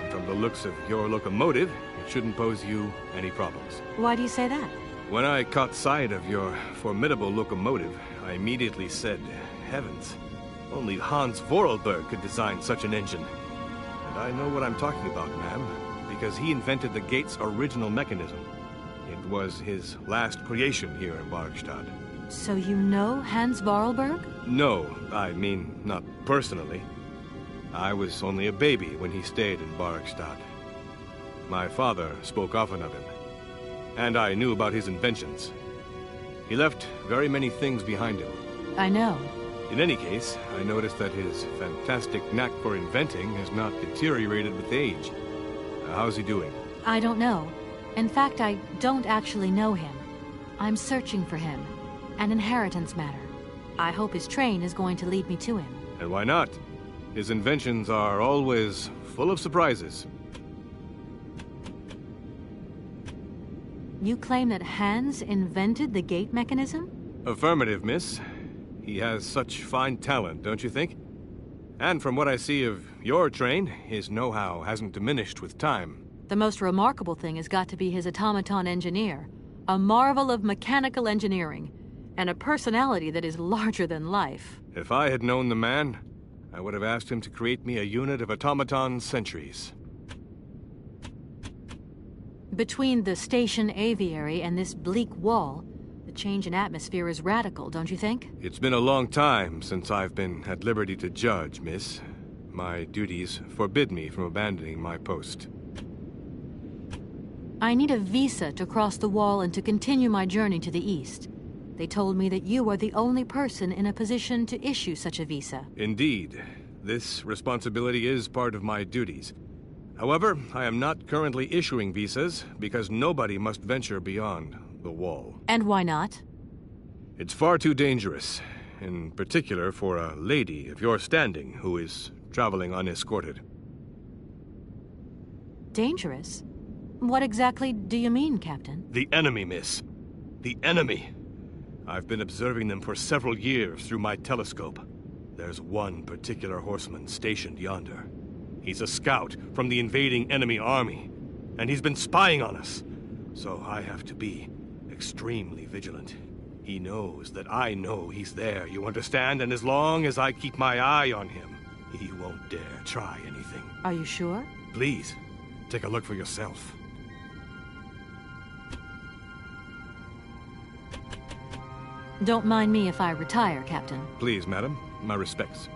[SPEAKER 16] And from the looks of your locomotive, it shouldn't pose you any problems.
[SPEAKER 1] Why do you say that?
[SPEAKER 16] When I caught sight of your formidable locomotive, I immediately said, heavens, only Hans Vorarlberg could design such an engine. And I know what I'm talking about, ma'am, because he invented the gate's original mechanism. It was his last creation here in Barkstadt.
[SPEAKER 1] So you know Hans Vorarlberg?
[SPEAKER 16] No, I mean, not personally. I was only a baby when he stayed in Barkstadt. My father spoke often of him, and I knew about his inventions. He left very many things behind him.
[SPEAKER 1] I know.
[SPEAKER 16] In any case, I noticed that his fantastic knack for inventing has not deteriorated with age. How's he doing?
[SPEAKER 1] I don't know. In fact, I don't actually know him. I'm searching for him. An inheritance matter. I hope his train is going to lead me to him.
[SPEAKER 16] And why not? His inventions are always full of surprises.
[SPEAKER 1] You claim that Hans invented the gate mechanism?
[SPEAKER 16] Affirmative, miss. He has such fine talent, don't you think? And from what I see of your train, his know-how hasn't diminished with time.
[SPEAKER 1] The most remarkable thing has got to be his automaton engineer. A marvel of mechanical engineering, and a personality that is larger than life.
[SPEAKER 16] If I had known the man, I would have asked him to create me a unit of automaton sentries.
[SPEAKER 1] Between the station aviary and this bleak wall, the change in atmosphere is radical, don't you think?
[SPEAKER 16] It's been a long time since I've been at liberty to judge, miss. My duties forbid me from abandoning my post.
[SPEAKER 1] I need a visa to cross the wall and to continue my journey to the east. They told me that you are the only person in a position to issue such a visa.
[SPEAKER 16] Indeed. This responsibility is part of my duties. However, I am not currently issuing visas because nobody must venture beyond the wall.
[SPEAKER 1] And why not?
[SPEAKER 16] It's far too dangerous, in particular for a lady of your standing who is traveling unescorted.
[SPEAKER 1] Dangerous? What exactly do you mean, Captain?
[SPEAKER 16] The enemy, miss. The enemy. I've been observing them for several years through my telescope. There's one particular horseman stationed yonder. He's a scout from the invading enemy army, and he's been spying on us. So I have to be extremely vigilant. He knows that I know he's there, you understand? And as long as I keep my eye on him, he won't dare try anything.
[SPEAKER 1] Are you sure?
[SPEAKER 16] Please, take a look for yourself.
[SPEAKER 1] Don't mind me if I retire, Captain.
[SPEAKER 16] Please, madam. My respects.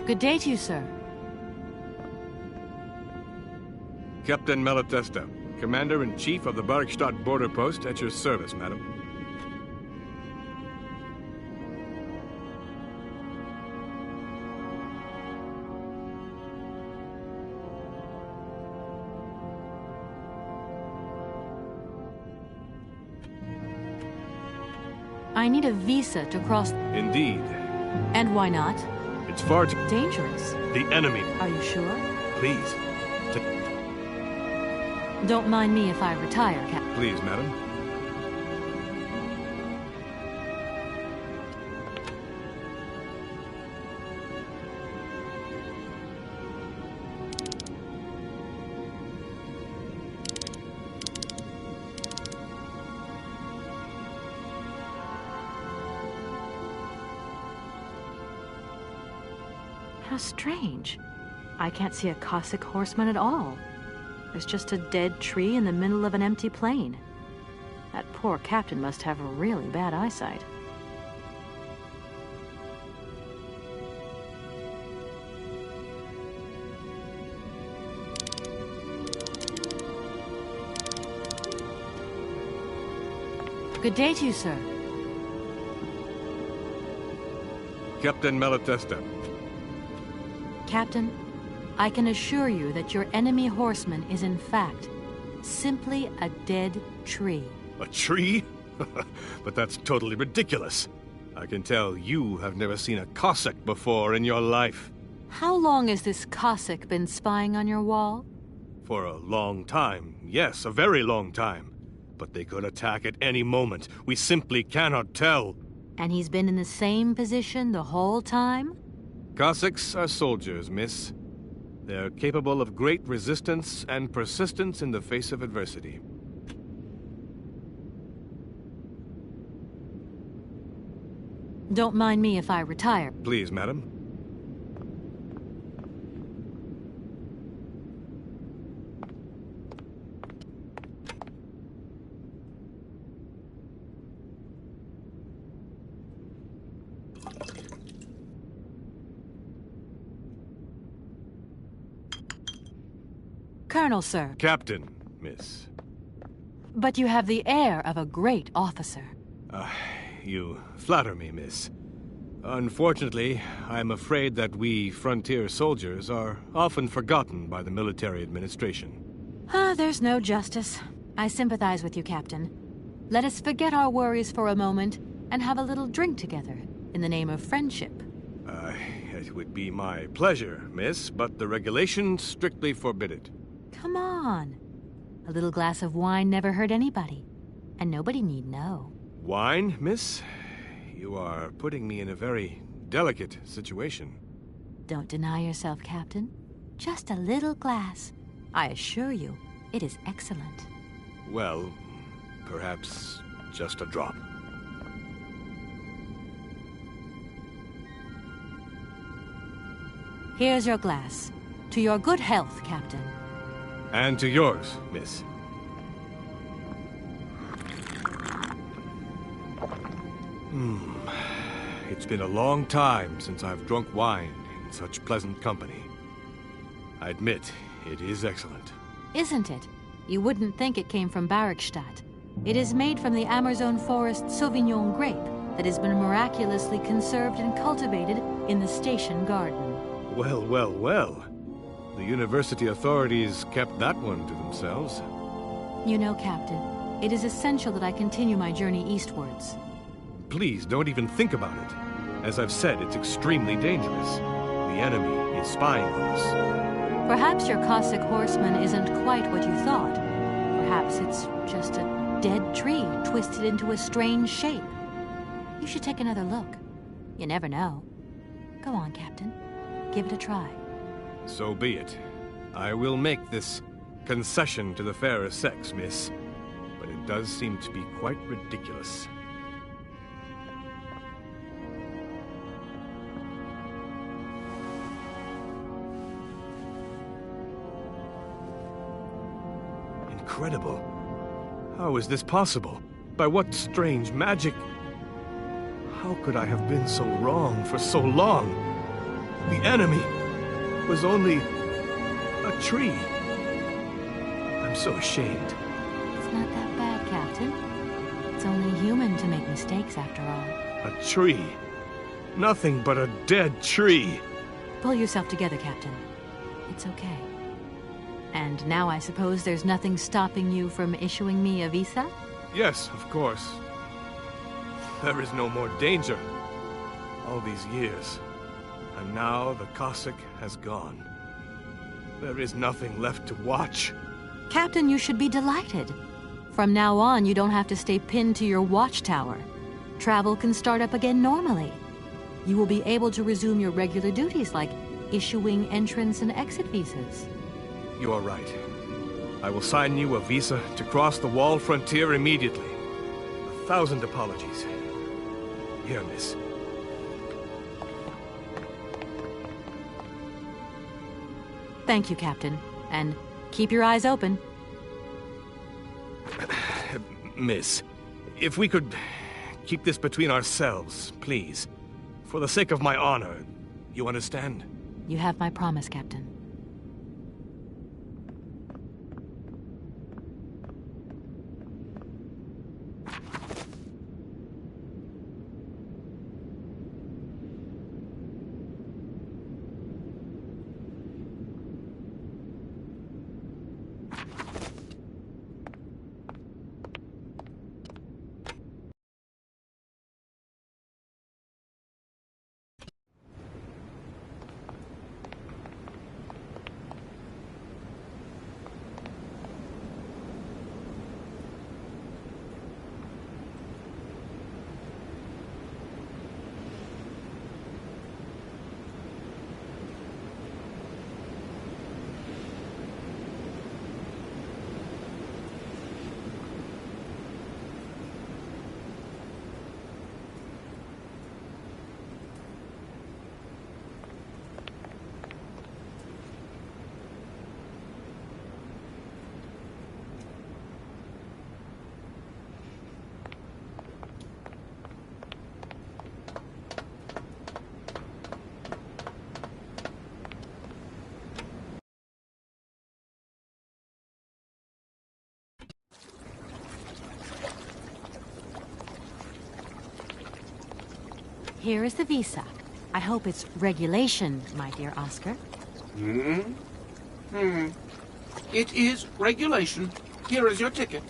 [SPEAKER 1] Good day to you, sir.
[SPEAKER 16] Captain Malatesta, Commander-in-Chief of the Barkstadt border post, at your service, madam.
[SPEAKER 1] I need a visa to cross...
[SPEAKER 16] Indeed.
[SPEAKER 1] And why not?
[SPEAKER 16] It's far too...
[SPEAKER 1] Dangerous.
[SPEAKER 16] The enemy.
[SPEAKER 1] Are you sure?
[SPEAKER 16] Please.
[SPEAKER 1] Don't mind me if I retire, Captain.
[SPEAKER 16] Please, madam.
[SPEAKER 1] How strange. I can't see a Cossack horseman at all. There's just a dead tree in the middle of an empty plain. That poor captain must have really bad eyesight. Good day to you, sir.
[SPEAKER 16] Captain Malatesta.
[SPEAKER 1] Captain, I can assure you that your enemy horseman is in fact simply a dead tree.
[SPEAKER 16] A tree? But that's totally ridiculous. I can tell you have never seen a Cossack before in your life.
[SPEAKER 1] How long has this Cossack been spying on your wall?
[SPEAKER 16] For a long time, yes, a very long time. But they could attack at any moment. We simply cannot tell.
[SPEAKER 1] And he's been in the same position the whole time?
[SPEAKER 16] Cossacks are soldiers, miss. They're capable of great resistance and persistence in the face of adversity.
[SPEAKER 1] Don't mind me if I retire.
[SPEAKER 16] Please, madam.
[SPEAKER 1] Colonel, sir.
[SPEAKER 16] Captain, miss.
[SPEAKER 1] But you have the air of a great officer.
[SPEAKER 16] You flatter me, miss. Unfortunately, I'm afraid that we frontier soldiers are often forgotten by the military administration.
[SPEAKER 1] There's no justice. I sympathize with you, Captain. Let us forget our worries for a moment and have a little drink together in the name of friendship.
[SPEAKER 16] It would be my pleasure, miss, but the regulations strictly forbid it.
[SPEAKER 1] Come on. A little glass of wine never hurt anybody, and nobody need know.
[SPEAKER 16] Wine, miss? You are putting me in a very delicate situation.
[SPEAKER 1] Don't deny yourself, Captain. Just a little glass. I assure you, it is excellent.
[SPEAKER 16] Well, perhaps just a drop.
[SPEAKER 1] Here's your glass. To your good health, Captain.
[SPEAKER 16] And to yours, miss. It's been a long time since I've drunk wine in such pleasant company. I admit, it is excellent.
[SPEAKER 1] Isn't it? You wouldn't think it came from Barrackstadt. It is made from the Amazon forest Sauvignon grape that has been miraculously conserved and cultivated in the station garden.
[SPEAKER 16] Well, well, well. The university authorities kept that one to themselves.
[SPEAKER 1] You know, Captain, it is essential that I continue my journey eastwards.
[SPEAKER 16] Please, don't even think about it. As I've said, it's extremely dangerous. The enemy is spying on us.
[SPEAKER 1] Perhaps your Cossack horseman isn't quite what you thought. Perhaps it's just a dead tree twisted into a strange shape. You should take another look. You never know. Go on, Captain. Give it a try.
[SPEAKER 16] So be it. I will make this concession to the fairer sex, miss. But it does seem to be quite ridiculous. Incredible. How is this possible? By what strange magic? How could I have been so wrong for so long? The enemy was only a tree. I'm so ashamed.
[SPEAKER 1] It's not that bad, Captain. It's only human to make mistakes, after all.
[SPEAKER 16] A tree. Nothing but a dead tree.
[SPEAKER 1] Pull yourself together, Captain. It's okay. And now I suppose there's nothing stopping you from issuing me a visa?
[SPEAKER 16] Yes, of course. There is no more danger. All these years. And now the Cossack has gone. There is nothing left to watch.
[SPEAKER 1] Captain, you should be delighted. From now on, you don't have to stay pinned to your watchtower. Travel can start up again normally. You will be able to resume your regular duties like issuing entrance and exit visas.
[SPEAKER 16] You are right. I will sign you a visa to cross the wall frontier immediately. 1,000 apologies. Here, miss.
[SPEAKER 1] Thank you, Captain. And keep your eyes open.
[SPEAKER 16] Miss, if we could keep this between ourselves, please. For the sake of my honor. You understand?
[SPEAKER 1] You have my promise, Captain. Here is the visa. I hope it's regulation, my dear Oscar.
[SPEAKER 13] It is regulation. Here is your ticket.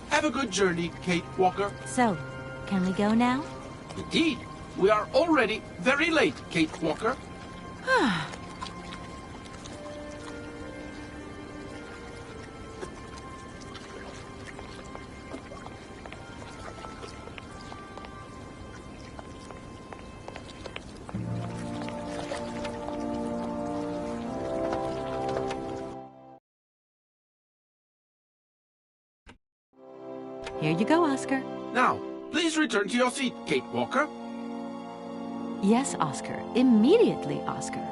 [SPEAKER 13] Have a good journey, Kate Walker.
[SPEAKER 1] So, can we go now?
[SPEAKER 13] Indeed. We are already very late, Kate Walker.
[SPEAKER 1] Here you go, Oscar.
[SPEAKER 13] Now, please return to your seat, Kate Walker.
[SPEAKER 1] Yes, Oscar. Immediately, Oscar.